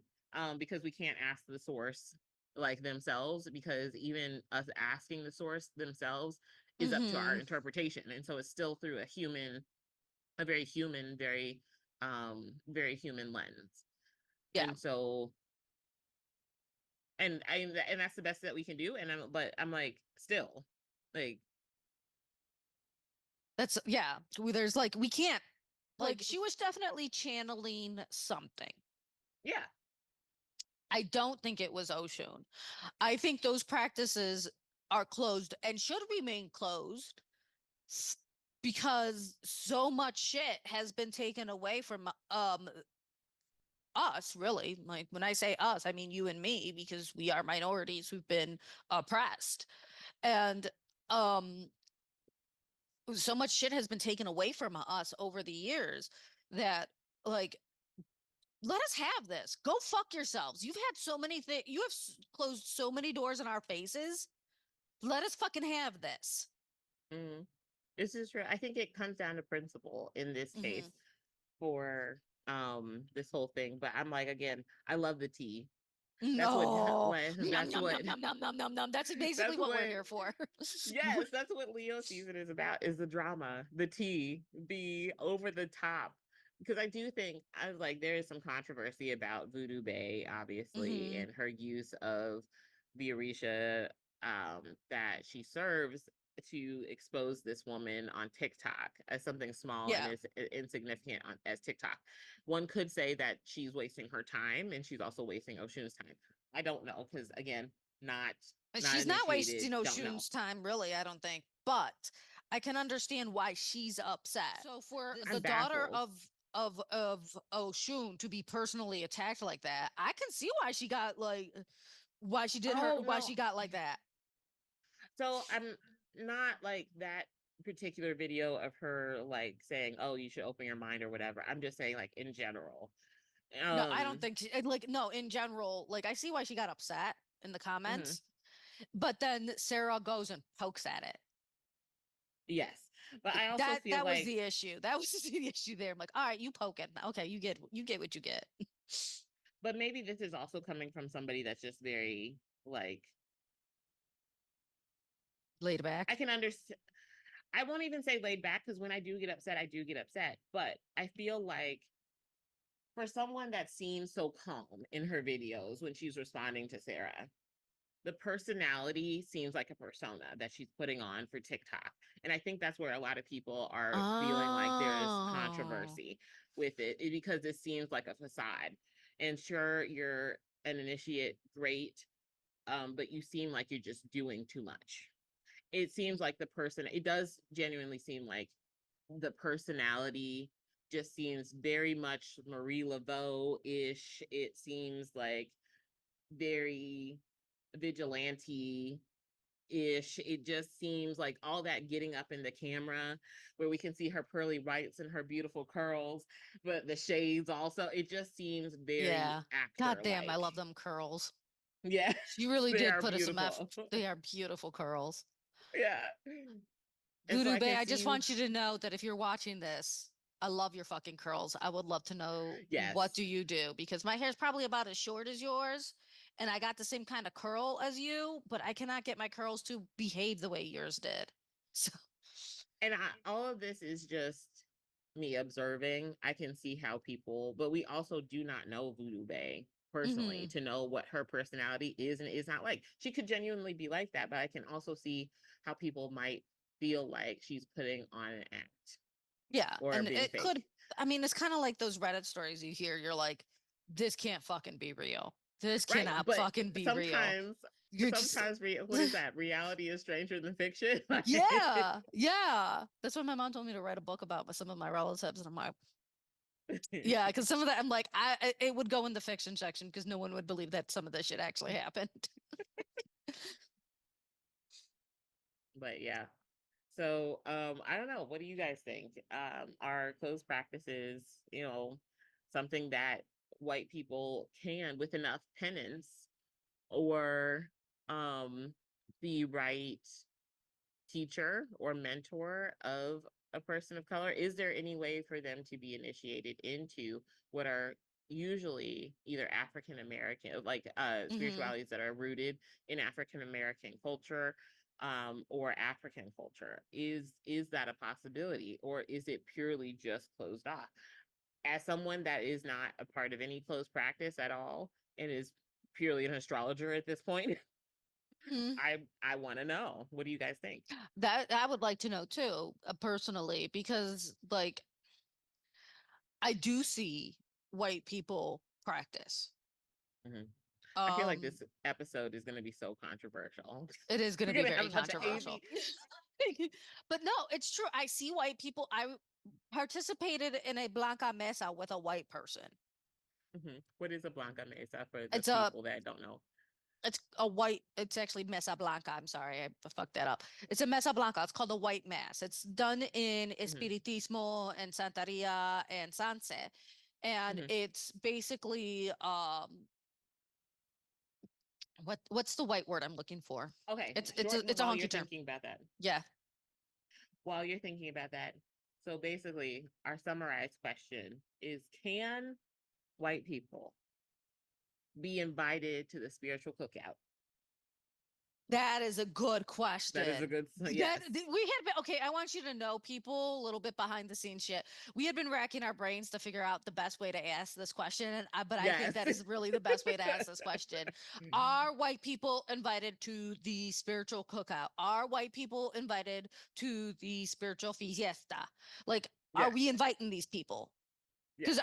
Speaker 1: Because we can't ask the source like themselves, because even us asking the source themselves is up to our
Speaker 2: Mm-hmm.
Speaker 1: interpretation, and so it's still through a very human, very human lens.
Speaker 2: Yeah.
Speaker 1: And so and that's the best that we can do. And I'm like, still, like,
Speaker 2: That's yeah. There's like we can't like
Speaker 1: like,
Speaker 2: she was definitely channeling something.
Speaker 1: yeah.
Speaker 2: I don't think it was Oshun. I think those practices are closed and should remain closed because so much shit has been taken away from us, really. Like when I say us, I mean you and me, because we are minorities who've been oppressed. And um so much shit has been taken away from us over the years that, like, let us have this. Go fuck yourselves. You've had so many things. You have closed so many doors in our faces. Let us fucking have this.
Speaker 1: Mm. This is true. I think it comes down to principle in this
Speaker 2: Mm-hmm.
Speaker 1: case for this whole thing. But I'm like, again, I love the tea. That's what
Speaker 2: No.
Speaker 1: like
Speaker 2: Nom,
Speaker 1: that's
Speaker 2: nom,
Speaker 1: what
Speaker 2: nom, nom, nom, nom, nom, nom. That's basically
Speaker 1: that's
Speaker 2: what we're
Speaker 1: what
Speaker 2: here for.
Speaker 1: yes, that's what Leo season is about, is the drama, the tea, the over the top. Because I do think, I was like, there is some controversy about Voodoo Bay, obviously,
Speaker 2: Mm-hmm.
Speaker 1: and her use of the Orisha that she serves to expose this woman on TikTok as something small and
Speaker 2: Yeah.
Speaker 1: is insignificant as TikTok. One could say that she's wasting her time, and she's also wasting Oshun's time. I don't know, because again, not
Speaker 2: She's not
Speaker 1: initiated,
Speaker 2: wasting
Speaker 1: don't know.
Speaker 2: Oshun's time, really, I don't think. But I can understand why she's upset. So for
Speaker 1: I'm
Speaker 2: the daughter
Speaker 1: baffled.
Speaker 2: of Oshun to be personally attacked like that, I can see why she got like
Speaker 1: Oh
Speaker 2: why
Speaker 1: no.
Speaker 2: she got like that.
Speaker 1: So I'm not like that particular video of her like saying, "Oh, you should open your mind" or whatever. I'm just saying, like, in general.
Speaker 2: No, I don't
Speaker 1: Um
Speaker 2: think like no, in general, like I see why she got upset in the
Speaker 1: mhm,
Speaker 2: comments, but then Sarah goes and pokes at it.
Speaker 1: yes. But I also feel
Speaker 2: That was
Speaker 1: like,
Speaker 2: the issue. That was the issue there. I'm like, all right, you poke it. Okay, you get what you get.
Speaker 1: but maybe this is also coming from somebody that's just very like,
Speaker 2: Laid
Speaker 1: I
Speaker 2: back.
Speaker 1: can understand. I won't even say laid back, because when I do get upset, I do get upset. But I feel like for someone that seems so calm in her videos when she's responding to Sarah, the personality seems like a persona that she's putting on for TikTok. And I think that's where a lot of people are feeling like there's
Speaker 2: Oh,
Speaker 1: controversy with because it seems like a facade. And sure, you're an initiate, great, but you seem like you're just doing too much. It seems like it does genuinely seem like the personality just seems very much Marie Laveau ish. It seems like very vigilante ish. It just seems like all that getting up in the camera where we can see her pearly whites and her beautiful curls, but the shades also, it just seems very
Speaker 2: yeah. God
Speaker 1: actor
Speaker 2: damn, I
Speaker 1: like.
Speaker 2: love them curls.
Speaker 1: Yes,
Speaker 2: She really
Speaker 1: they
Speaker 2: did
Speaker 1: are
Speaker 2: put us some F.
Speaker 1: beautiful.
Speaker 2: They are beautiful curls.
Speaker 1: Yeah. And so
Speaker 2: Voodoo
Speaker 1: I
Speaker 2: Bay,
Speaker 1: can
Speaker 2: I just
Speaker 1: see,
Speaker 2: want you to know that if you're watching this, I love your fucking curls. I would love to know what
Speaker 1: yes.
Speaker 2: do you do, because my hair is probably about as short as yours and I got the same kind of curl as you, but I cannot get my curls to behave the way yours did. So,
Speaker 1: And all of this is just me observing. I can see how people, but we also do not know Voodoo Bay personally
Speaker 2: mhm.
Speaker 1: to know what her personality is and is not like. She could genuinely be like that, but I can also see how people might feel like she's putting on an act
Speaker 2: Yeah,
Speaker 1: or
Speaker 2: and
Speaker 1: being
Speaker 2: it could,
Speaker 1: fake.
Speaker 2: I mean, it's kind of like those Reddit stories you hear. You're like, this can't fucking be real. This
Speaker 1: Right.
Speaker 2: cannot
Speaker 1: But
Speaker 2: fucking be real.
Speaker 1: sometimes,
Speaker 2: You're just
Speaker 1: sometimes, what is that? Reality is stranger than fiction.
Speaker 2: yeah, yeah. That's what my mom told me to write a book about with some of my relatives, and I'm like, yeah, because some of that I'm like, it would go in the fiction section because no one would believe that some of this shit actually happened.
Speaker 1: But yeah. So I don't know. What do you guys think? Are closed practices, something that white people can, with enough penance, or the right teacher or mentor of a person of color? Is there any way for them to be initiated into what are usually either African American, like
Speaker 2: Mm-hmm.
Speaker 1: spiritualities that are rooted in African American culture, or African culture. Is that a possibility, or is it purely just closed off? As someone that is not a part of any closed practice at all and is purely an astrologer at this point,
Speaker 2: Mhm.
Speaker 1: I want to know. What do you guys think?
Speaker 2: That I would like to know too, personally, because like I do see white people practice.
Speaker 1: Mhm. I feel like
Speaker 2: Um,
Speaker 1: this episode is going to be so controversial.
Speaker 2: it is going
Speaker 1: We're
Speaker 2: to be
Speaker 1: going to have
Speaker 2: very
Speaker 1: a bunch of
Speaker 2: controversial.
Speaker 1: AV.
Speaker 2: But no, it's true. I see white people. I participated in a Blanca Mesa with a white person.
Speaker 1: What is a Blanca Mesa for the
Speaker 2: It's a
Speaker 1: people that don't know?
Speaker 2: it's a white, it's actually Mesa Blanca. I'm sorry, I fucked that up. It's a Mesa Blanca. It's called a white mass. It's done in
Speaker 1: Hmm.
Speaker 2: Espiritismo and Santeria and Sanse. And
Speaker 1: Hmm.
Speaker 2: it's basically what's the white word I'm looking for?
Speaker 1: Okay,
Speaker 2: It's a
Speaker 1: while
Speaker 2: honky
Speaker 1: you're
Speaker 2: term.
Speaker 1: thinking about that.
Speaker 2: Yeah.
Speaker 1: While you're thinking about that, so basically, our summarized question is: can white people be invited to the spiritual cookout?
Speaker 2: That is a good
Speaker 1: That is a
Speaker 2: question.
Speaker 1: good
Speaker 2: That
Speaker 1: yes.
Speaker 2: we had been okay. I want you to know, people, a little bit behind the scenes shit. We had been racking our brains to figure out the best way to ask this question, and but I think
Speaker 1: Yes.
Speaker 2: that is really the best way to ask this question. Are white people invited to the spiritual cookout? Are white people invited to the spiritual fiesta? Like, are
Speaker 1: Yes.
Speaker 2: we inviting these people?
Speaker 1: Yes.
Speaker 2: Because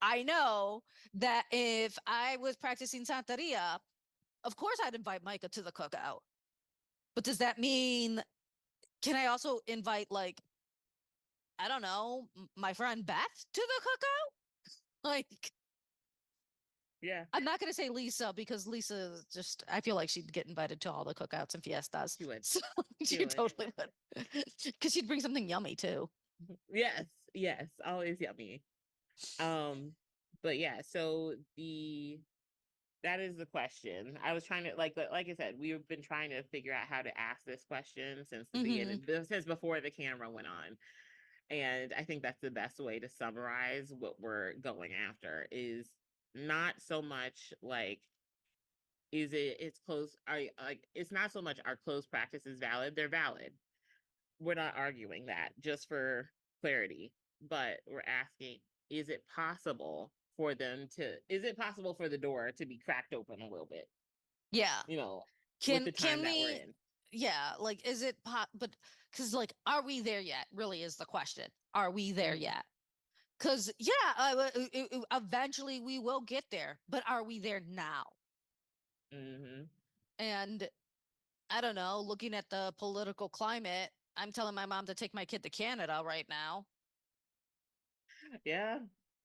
Speaker 2: I know that if I was practicing Santeria, of course I'd invite Micah to the cookout. But does that mean, can I also invite, like, I don't know, my friend Beth to the cookout? Like,
Speaker 1: Yeah.
Speaker 2: I'm not going to say Lisa because Lisa just, I feel like she'd get invited to all the cookouts and fiestas.
Speaker 1: She would.
Speaker 2: So
Speaker 1: She
Speaker 2: she
Speaker 1: would.
Speaker 2: totally would. Because she'd bring something yummy too.
Speaker 1: Yes. Yes. Always yummy. Um, but yeah, so the that is the question. I was trying to like I said, we've been trying to figure out how to ask this question since the
Speaker 2: Mm-hmm.
Speaker 1: beginning, since before the camera went on. And I think that's the best way to summarize what we're going after is not so much like is it it's close are like it's not so much our closed practice is valid, they're valid. We're not arguing that, just for clarity, but we're asking, is it possible for the door to be cracked open a little bit,
Speaker 2: Yeah.
Speaker 1: you know, with the time
Speaker 2: Can
Speaker 1: that we're
Speaker 2: we,
Speaker 1: in?
Speaker 2: yeah, like, is it but because, like, are we there yet? Really is the question. Are we there
Speaker 1: Hmm.
Speaker 2: yet? Because, yeah, eventually we will get there, but are we there now?
Speaker 1: Hmm.
Speaker 2: And I don't know, looking at the political climate, I'm telling my mom to take my kid to Canada right now.
Speaker 1: Yeah.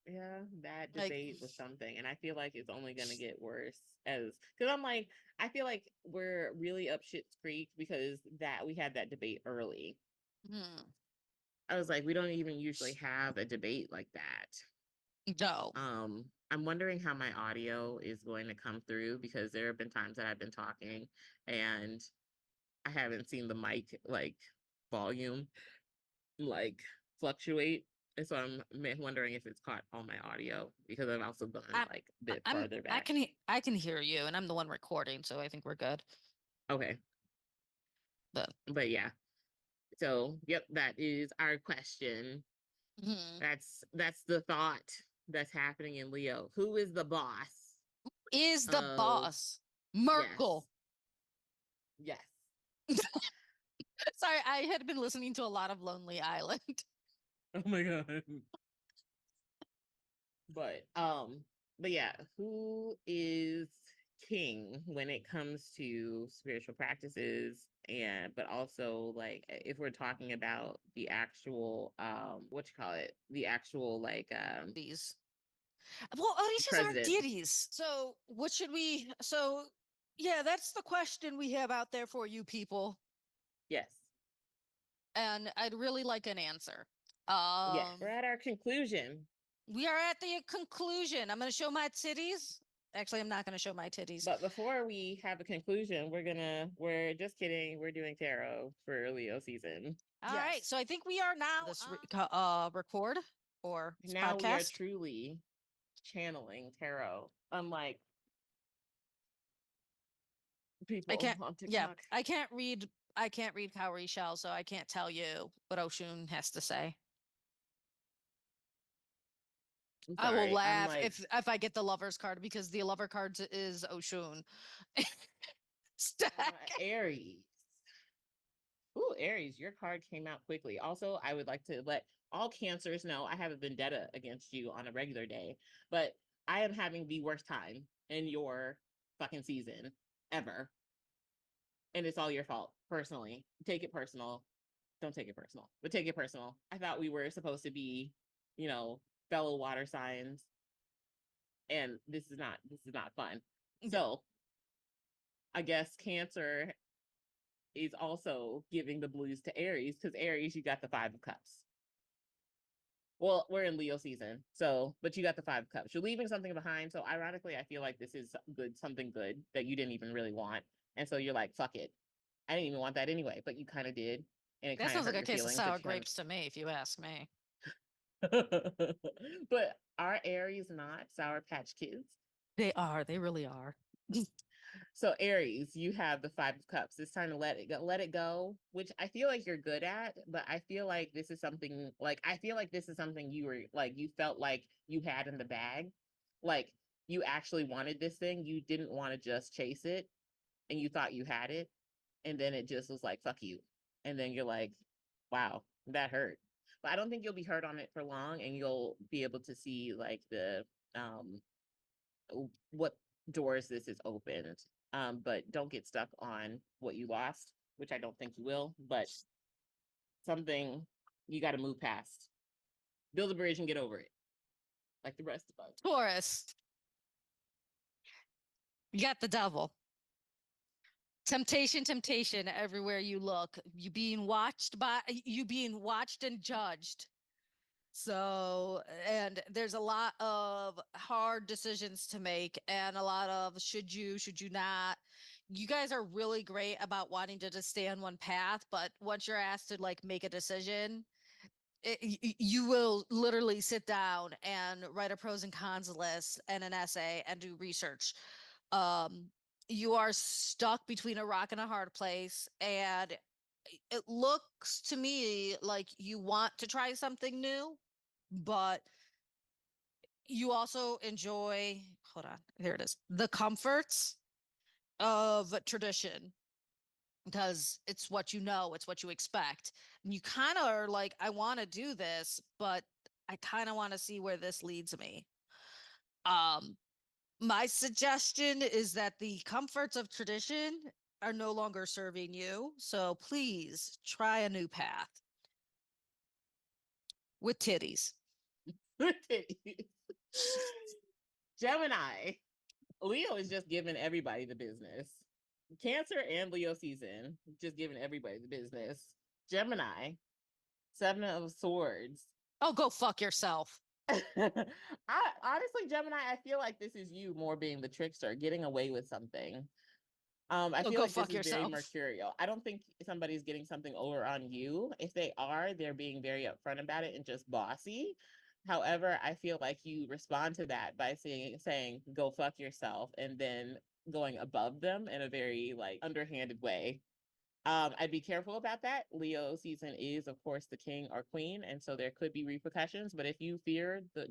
Speaker 1: Yeah, that
Speaker 2: Like,
Speaker 1: debate was something, and I feel like it's only going to get worse as because I'm like I feel like we're really up shit's creek because that we had that debate early.
Speaker 2: hmm,
Speaker 1: I was like, we don't even usually have a debate like that.
Speaker 2: no.
Speaker 1: I'm wondering how my audio is going to come through because there have been times that I've been talking and I haven't seen the mic like volume like fluctuate. And so I'm wondering if it's caught on my audio because I've also gone
Speaker 2: I'm,
Speaker 1: like a bit farther back.
Speaker 2: I can hear you, and I'm the one recording, so I think we're good.
Speaker 1: Okay.
Speaker 2: But
Speaker 1: But yeah. So yep, that is our question.
Speaker 2: mhm.
Speaker 1: That's the thought that's happening in Leo. Who is the boss
Speaker 2: Is the
Speaker 1: of
Speaker 2: boss
Speaker 1: yes.
Speaker 2: Merkel?
Speaker 1: Yes.
Speaker 2: Sorry, I had been listening to a lot of Lonely Island.
Speaker 1: Oh my god. But but yeah, who is king when it comes to spiritual practices, and but also like if we're talking about the actual what you call it, the actual like
Speaker 2: These, well, Orishas aren't
Speaker 1: president.
Speaker 2: deities. So what should we? So yeah, that's the question we have out there for you people,
Speaker 1: Yes.
Speaker 2: and I'd really like an answer.
Speaker 1: Yes. We're at our conclusion.
Speaker 2: We are at the conclusion. I'm going to show my titties. Actually, I'm not going to show my titties.
Speaker 1: But before we have a conclusion, we're just kidding. We're doing tarot for Leo season.
Speaker 2: All right.
Speaker 4: Yes.
Speaker 2: So I think we are now this record or
Speaker 1: Now we are
Speaker 2: podcast.
Speaker 1: truly channeling tarot, unlike
Speaker 2: I
Speaker 1: people
Speaker 2: can't.
Speaker 1: on
Speaker 2: Yeah,
Speaker 1: TikTok.
Speaker 2: I can't read. I can't read Cowrie Shell, so I can't tell you what Oshun has to say.
Speaker 1: I'm
Speaker 2: I will
Speaker 1: sorry. I'm
Speaker 2: laugh
Speaker 1: like
Speaker 2: if I get the Lover's card because the Lover card is Oshun. Stack.
Speaker 1: Aries. Ooh, Aries, your card came out quickly. Also, I would like to let all Cancers know I have a vendetta against you on a regular day, but I am having the worst time in your fucking season ever. And it's all your fault, personally. Take it personal. Don't take it personal, but take it personal. I thought we were supposed to be, you know, fellow water signs, and this is not fun. So I guess Cancer is also giving the blues to Aries because Aries, you got the 5 of Cups. Well, we're in Leo season, so but you got the 5 of Cups. You're leaving something behind. So ironically, I feel like this is good, something good that you didn't even really want, and so you're like, "Fuck it, I didn't even want that anyway," but you kind of did, and it
Speaker 2: That
Speaker 1: kind of
Speaker 2: sounds like
Speaker 1: hurt
Speaker 2: a
Speaker 1: your
Speaker 2: case of
Speaker 1: feelings. But
Speaker 2: sour
Speaker 1: you kind
Speaker 2: grapes to me, if you ask me.
Speaker 1: of, but are Aries not Sour Patch Kids?
Speaker 2: They are. They really are.
Speaker 1: So Aries, you have the 5 of Cups. It's time to let it go, which I feel like you're good at, but I feel like this is something you were like you felt like you had in the bag. Like you actually wanted this thing. You didn't want to just chase it and you thought you had it. And then it just was like, fuck you. And then you're like, wow, that hurt. But I don't think you'll be hurt on it for long and you'll be able to see like the um what doors this has opened. But don't get stuck on what you lost, which I don't think you will, but something you got to move past. Build a bridge and get over it, like the rest of us.
Speaker 2: Taurus, you got the devil. Temptation, temptation everywhere you look. You being watched and judged. So, and there's a lot of hard decisions to make and a lot of should you not. You guys are really great about wanting to just stay on one path, but once you're asked to like make a decision, you will literally sit down and write a pros and cons list and an essay and do research. Um, you are stuck between a rock and a hard place, and it looks to me like you want to try something new, but you also enjoy, hold on, here it is, the comforts of tradition because it's what you know, it's what you expect. And you kind of are like, I want to do this, but I kind of want to see where this leads me. Um, my suggestion is that the comforts of tradition are no longer serving you. So please try a new path with titties.
Speaker 1: Gemini. Leo is just giving everybody the business. Cancer and Leo season, just giving everybody the business. Gemini, 7 of Swords.
Speaker 2: Oh, go fuck yourself.
Speaker 1: I honestly, Gemini, I feel like this is you more being the trickster, getting away with something. I
Speaker 2: Oh,
Speaker 1: feel
Speaker 2: go
Speaker 1: like this
Speaker 2: fuck
Speaker 1: is very
Speaker 2: yourself.
Speaker 1: mercurial. I don't think somebody's getting something over on you. If they are, they're being very upfront about it and just bossy. However, I feel like you respond to that by saying go fuck yourself and then going above them in a very like underhanded way. I'd be careful about that. Leo season is, of course, the king or queen, and so there could be repercussions. But if you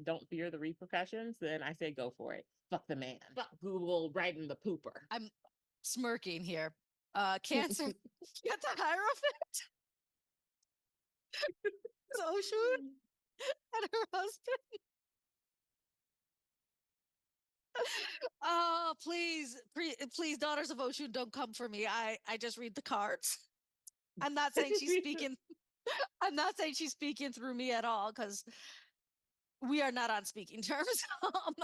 Speaker 1: don't fear the repercussions, then I say go for it. Fuck the man. Fuck Google writing the pooper.
Speaker 2: I'm smirking here. Cancer, get the Hierophant. So Oshun and her husband. Oh, please, daughters of Oshun, don't come for me. I just read the cards. I'm not saying she's speaking. I'm not saying she's speaking through me at all because we are not on speaking terms.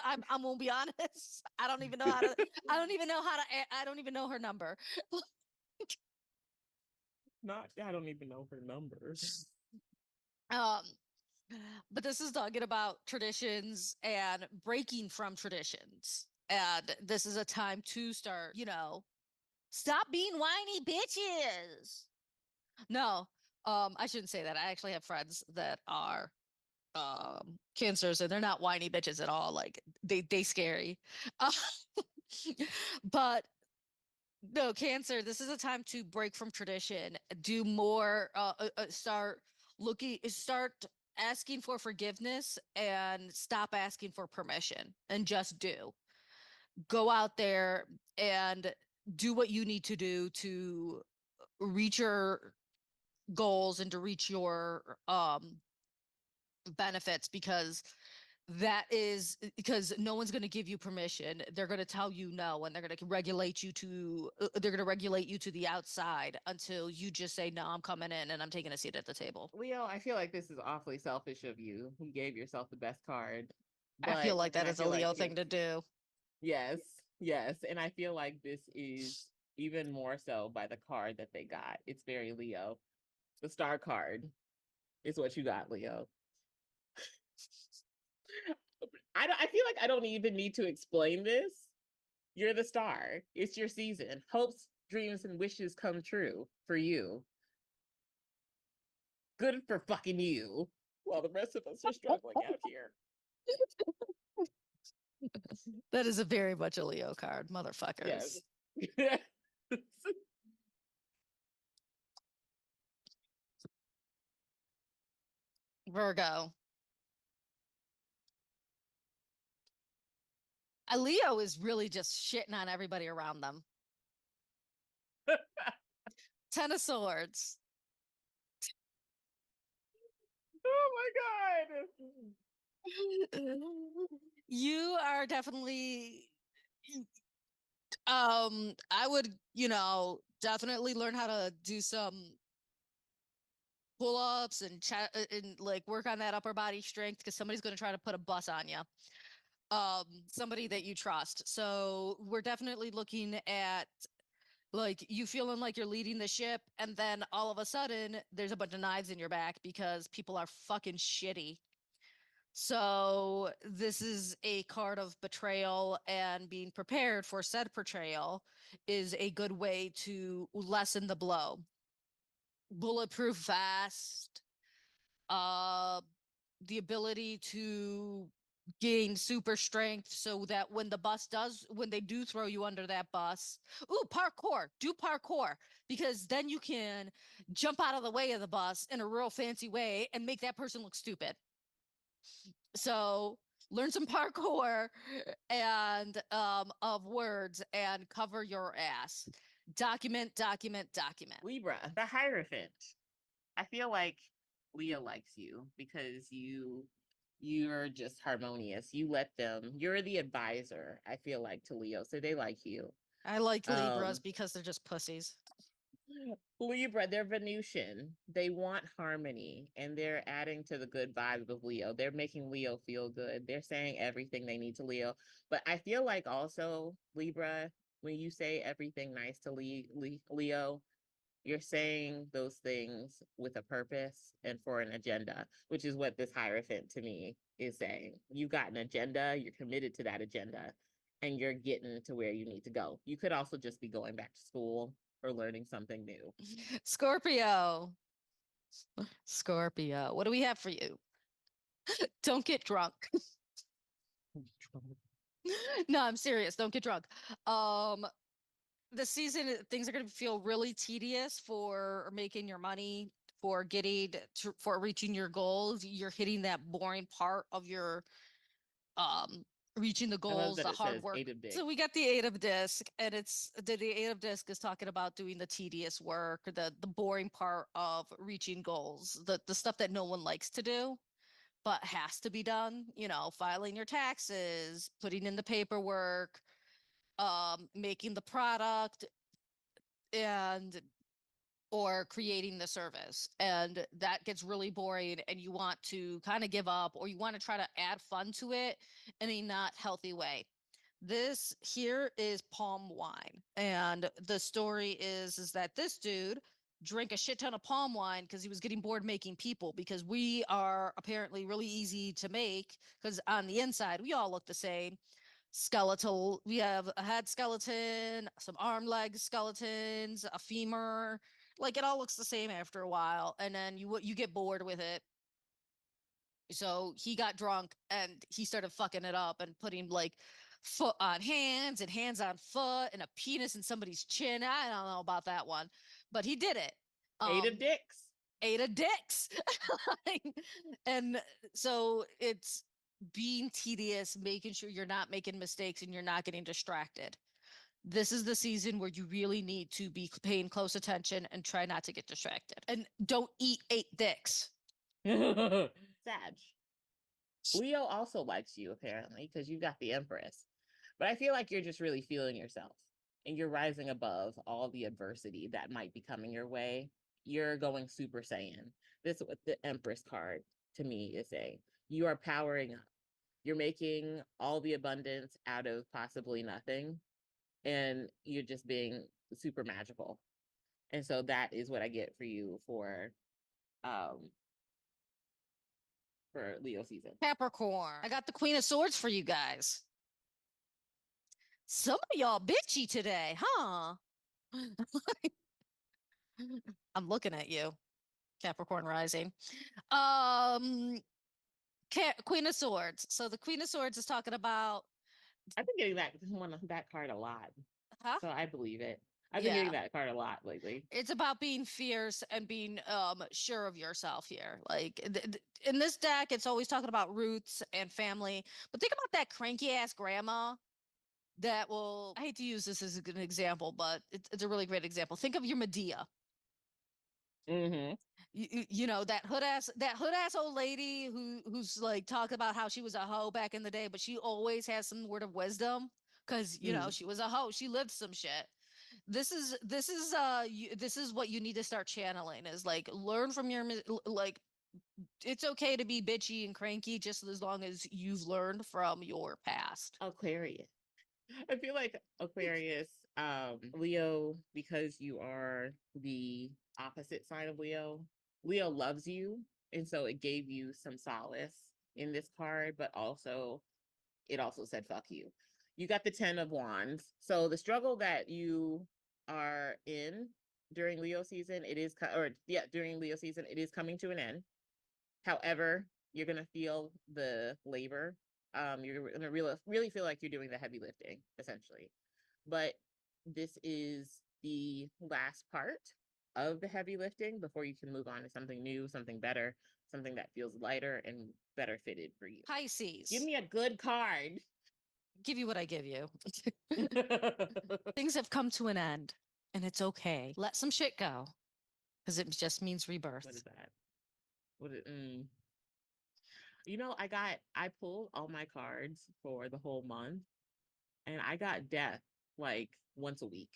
Speaker 2: I'm gonna be honest. I don't even know how to. I don't even know how to. I don't even know her number.
Speaker 1: Not, I don't even know her number.
Speaker 2: Um, but this is talking about traditions and breaking from traditions. And this is a time to start, stop being whiny bitches. No, I shouldn't say that. I actually have friends that are cancers, and they're not whiny bitches at all. Like they scary. Uh, but no, Cancer, this is a time to break from tradition, do more, start asking for forgiveness and stop asking for permission and just do. Go out there and do what you need to do to reach your goals and to reach your benefits, because no one's going to give you permission. They're going to tell you no, and they're going to regulate you to the outside until you just say, no, I'm coming in and I'm taking a seat at the table.
Speaker 1: LeOh, I feel like this is awfully selfish of you. You gave yourself the best card.
Speaker 2: I feel like that
Speaker 1: and I
Speaker 2: is a
Speaker 1: feel like
Speaker 2: LeOh thing to do.
Speaker 1: yes, yes. And I feel like this is even more so by the card that they got. It's very LeOh. The star card is what you got, LeOh. I feel like I don't even need to explain this. You're the star. It's your season. Hopes, dreams, and wishes come true for you. Good for fucking you. While the rest of us are struggling out here.
Speaker 2: That is a very much a LeOh card, motherfuckers.
Speaker 1: Yes.
Speaker 2: Virgo. A LeOh is really just shitting on everybody around them. Ten of Swords.
Speaker 1: Oh my god.
Speaker 2: You are definitely I would, definitely learn how to do some pull-ups and chat and like work on that upper body strength, because somebody's going to try to put a bus on you. Somebody that you trust. So we're definitely looking at like you feeling like you're leading the ship, and then all of a sudden there's a bunch of knives in your back because people are fucking shitty. So this is a card of betrayal, and being prepared for said betrayal is a good way to lessen the blow. Bulletproof vest, uh, the ability to gain super strength so that when they do throw you under that bus, do parkour, because then you can jump out of the way of the bus in a real fancy way and make that person look stupid. So learn some parkour and of words and cover your ass. Document.
Speaker 1: Libra, the Hierophant. I feel like LeOh likes you because you're just harmonious. You're the advisor, I feel like, to LeOh. So they like you.
Speaker 2: I like Libras
Speaker 1: Um,
Speaker 2: because they're just pussies.
Speaker 1: Libra, they're Venusian. They want harmony, and they're adding to the good vibe of LeOh. They're making LeOh feel good. They're saying everything they need to LeOh. But I feel like also, Libra, when you say everything nice to LeOh, you're saying those things with a purpose and for an agenda, which is what this Hierophant to me is saying. You got an agenda, you're committed to that agenda, and you're getting to where you need to go. You could also just be going back to school or learning something new.
Speaker 2: Scorpio. Scorpio. What do we have for you? Don't get drunk. No, I'm serious. Don't get drunk. This season things are going to feel really tedious for making your money, for reaching your goals. You're hitting that boring part of your um reaching the
Speaker 1: I love
Speaker 2: goals,
Speaker 1: that
Speaker 2: the
Speaker 1: it
Speaker 2: hard
Speaker 1: says
Speaker 2: work.
Speaker 1: 8 of
Speaker 2: So
Speaker 1: Dick.
Speaker 2: we got the Eight of Disc, and the Eight of Disc is talking about doing the tedious work, the boring part of reaching goals, the stuff that no one likes to do but has to be done. Filing your taxes, putting in the paperwork, making the product, and or creating the service, and that gets really boring and you want to kind of give up, or you want to try to add fun to it in a not healthy way. This here is palm wine, and the story is that this dude drank a shit ton of palm wine because he was getting bored making people, because we are apparently really easy to make, because on the inside we all look the same. Skeletal, we have a head skeleton, some arm leg skeletons, a femur, like it all looks the same after a while, and then you get bored with it. So he got drunk and he started fucking it up and putting like foot on hands and hands on foot and a penis in somebody's chin. I don't know about that one, but he did it.
Speaker 1: Eight of dicks.
Speaker 2: Ate a dicks. And so it's being tedious, making sure you're not making mistakes and you're not getting distracted. This is the season where you really need to be paying close attention and try not to get distracted. And don't eat 8 dicks.
Speaker 1: Sag. Leo also likes you apparently because you got the Empress. But I feel like you're just really feeling yourself and you're rising above all the adversity that might be coming your way. You're going Super Saiyan. This is what the Empress card to me is saying. You are powering up. You're making all the abundance out of possibly nothing. And you're just being super magical. And so that is what I get for you for Leo season.
Speaker 2: Capricorn. I got the Queen of Swords for you guys. Some of y'all bitchy today, huh? I'm looking at you, Capricorn rising. Queen of Swords. So the Queen of Swords is talking about.
Speaker 1: I've been getting that card a lot.
Speaker 2: Huh?
Speaker 1: So I believe it. I've been getting that card a lot lately.
Speaker 2: It's about being fierce and being sure of yourself here. Like in this deck, it's always talking about roots and family. But think about that cranky ass grandma that will. I hate to use this as a good example, but it's a really great example. Think of your Medea.
Speaker 1: Mm-hmm.
Speaker 2: You know that hood ass old lady who's like talking about how she was a hoe back in the day, but she always has some word of wisdom because you know she was a hoe. She lived some shit. This is what you need to start channeling is like learn from your like it's okay to be bitchy and cranky just as long as you've learned from your past.
Speaker 1: Aquarius. I feel like Aquarius, Leo, because you are the opposite side of Leo. Leo loves you, and so it gave you some solace in this card, but also it also said fuck you. You got the 10 of Wands. So the struggle that you are in during Leo season, during Leo season, it is coming to an end. However, you're gonna feel the labor. You're gonna really feel like you're doing the heavy lifting, essentially. But this is the last part of the heavy lifting before you can move on to something new, something better, something that feels lighter and better fitted for you.
Speaker 2: Pisces.
Speaker 1: Give me a good card.
Speaker 2: Give you what I give you. Things have come to an end, and it's okay. Let some shit go, because it just means rebirth.
Speaker 1: What is that? You know, I pulled all my cards for the whole month, and I got death like once a week.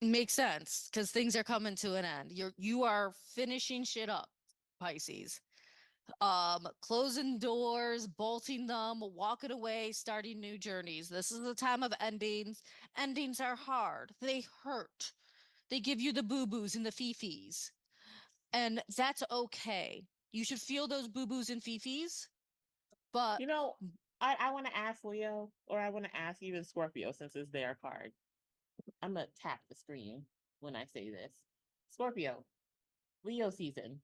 Speaker 2: Makes sense because things are coming to an end. You are finishing shit up, Pisces. Closing doors, bolting them, walking away, starting new journeys. This is the time of endings. Endings are hard. They hurt. They give you the boo-boos and the fifis. And that's okay. You should feel those boo-boos and fifis. But
Speaker 1: You know, I want to ask Leo, or I want to ask even Scorpio since it's their card. I'm gonna tap the screen when I say this. Scorpio, Leo season.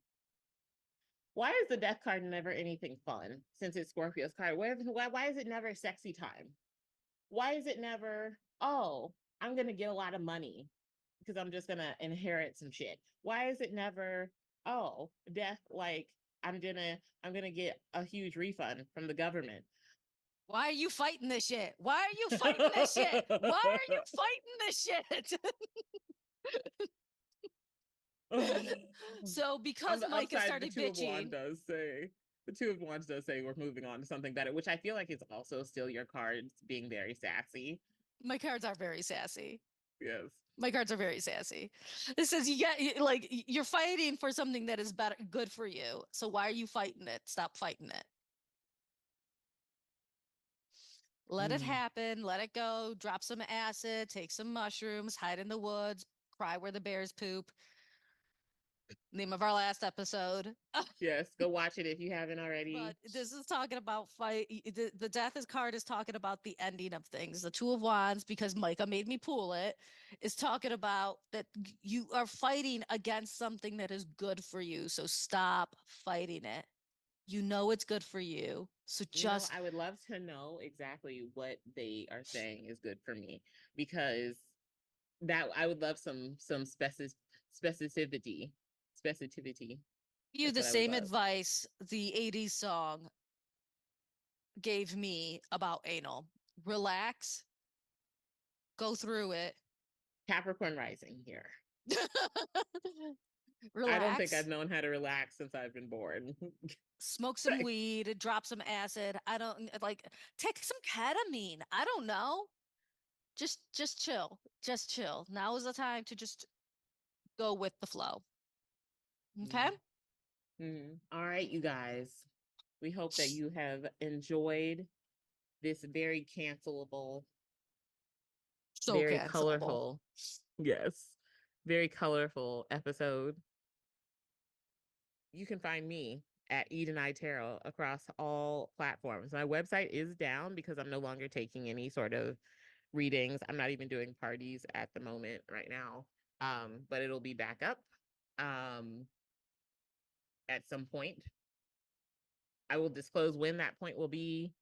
Speaker 1: Why is the death card never anything fun since it's Scorpio's card? Why is it never sexy time? Why is it never, oh, I'm gonna get a lot of money because I'm just gonna inherit some shit? Why is it never, oh, death, like I'm gonna get a huge refund from the government?
Speaker 2: why are you fighting this shit? Why are you fighting this shit? Why are you fighting this shit? So because Micah started bitching,
Speaker 1: the Two of Wands does say we're moving on to something better, which I feel like is also still your cards being very sassy.
Speaker 2: my cards are very sassy.
Speaker 1: Yes.
Speaker 2: My cards are very sassy. It says like you're fighting for something that is better, good for you. So why are you fighting it? Stop fighting it. Let it happen. Let it go. Drop some acid. Take some mushrooms. Hide in the woods. Cry where the bears poop. Name of our last episode.
Speaker 1: Yes, go watch it if you haven't already.
Speaker 2: But this is talking about the death is card is talking about the ending of things. The Two of Wands, because Micah made me pull it, is talking about that you are fighting against something that is good for you. So stop fighting it. You know it's good for you. So
Speaker 1: You know,
Speaker 2: just
Speaker 1: I would love to know exactly what they are saying is good for me, because that I would love some specificity. Specificity.
Speaker 2: you
Speaker 1: That's
Speaker 2: the
Speaker 1: what I would
Speaker 2: same
Speaker 1: love.
Speaker 2: advice the 80s song gave me about anal. Relax, go through it.
Speaker 1: Capricorn rising here. I don't think I've
Speaker 2: Relax,
Speaker 1: known how to relax since I've been born.
Speaker 2: smoke some weed, drop some acid. I don't like take some ketamine. I don't know. Just chill. Just chill. Now is the time to just go with the flow. Okay?
Speaker 1: All right, you guys. We hope that you have enjoyed this very cancelable,
Speaker 2: So
Speaker 1: very
Speaker 2: cancelable.
Speaker 1: colorful, yes, very colorful episode. You can find me at Eden I Tarot across all platforms. My website is down because I'm no longer taking any sort of readings. I'm not even doing parties at the moment right now. But it'll be back up at some point. I will disclose when that point will be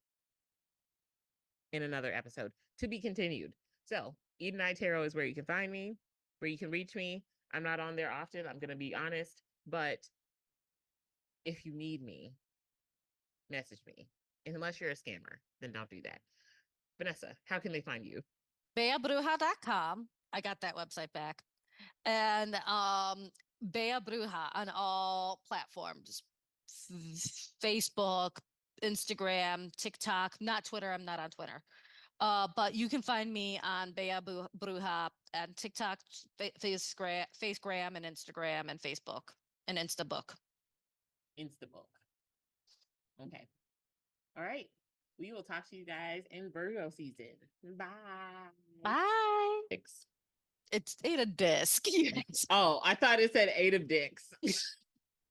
Speaker 1: in another episode, to be continued. So, Eden I Tarot is where you can find me, where you can reach me. I'm not on there often, I'm going to be honest, but if you need me, message me. Unless you're a scammer, then don't do that. Vanessa, how can they find you?
Speaker 2: BeaBruja.com. I got that website back. And Bea Bruja on all platforms. Facebook, Instagram, TikTok, not Twitter. I'm not on Twitter. But you can find me on Bea Bruja and TikTok, Facegram, and Instagram, and Facebook, and Instabook.
Speaker 1: Instabook. Okay. All right. We will talk to you guys in Virgo season. Bye.
Speaker 2: Bye.
Speaker 1: Thanks.
Speaker 2: It's a disc.
Speaker 1: Oh, I thought it said 8 of dicks.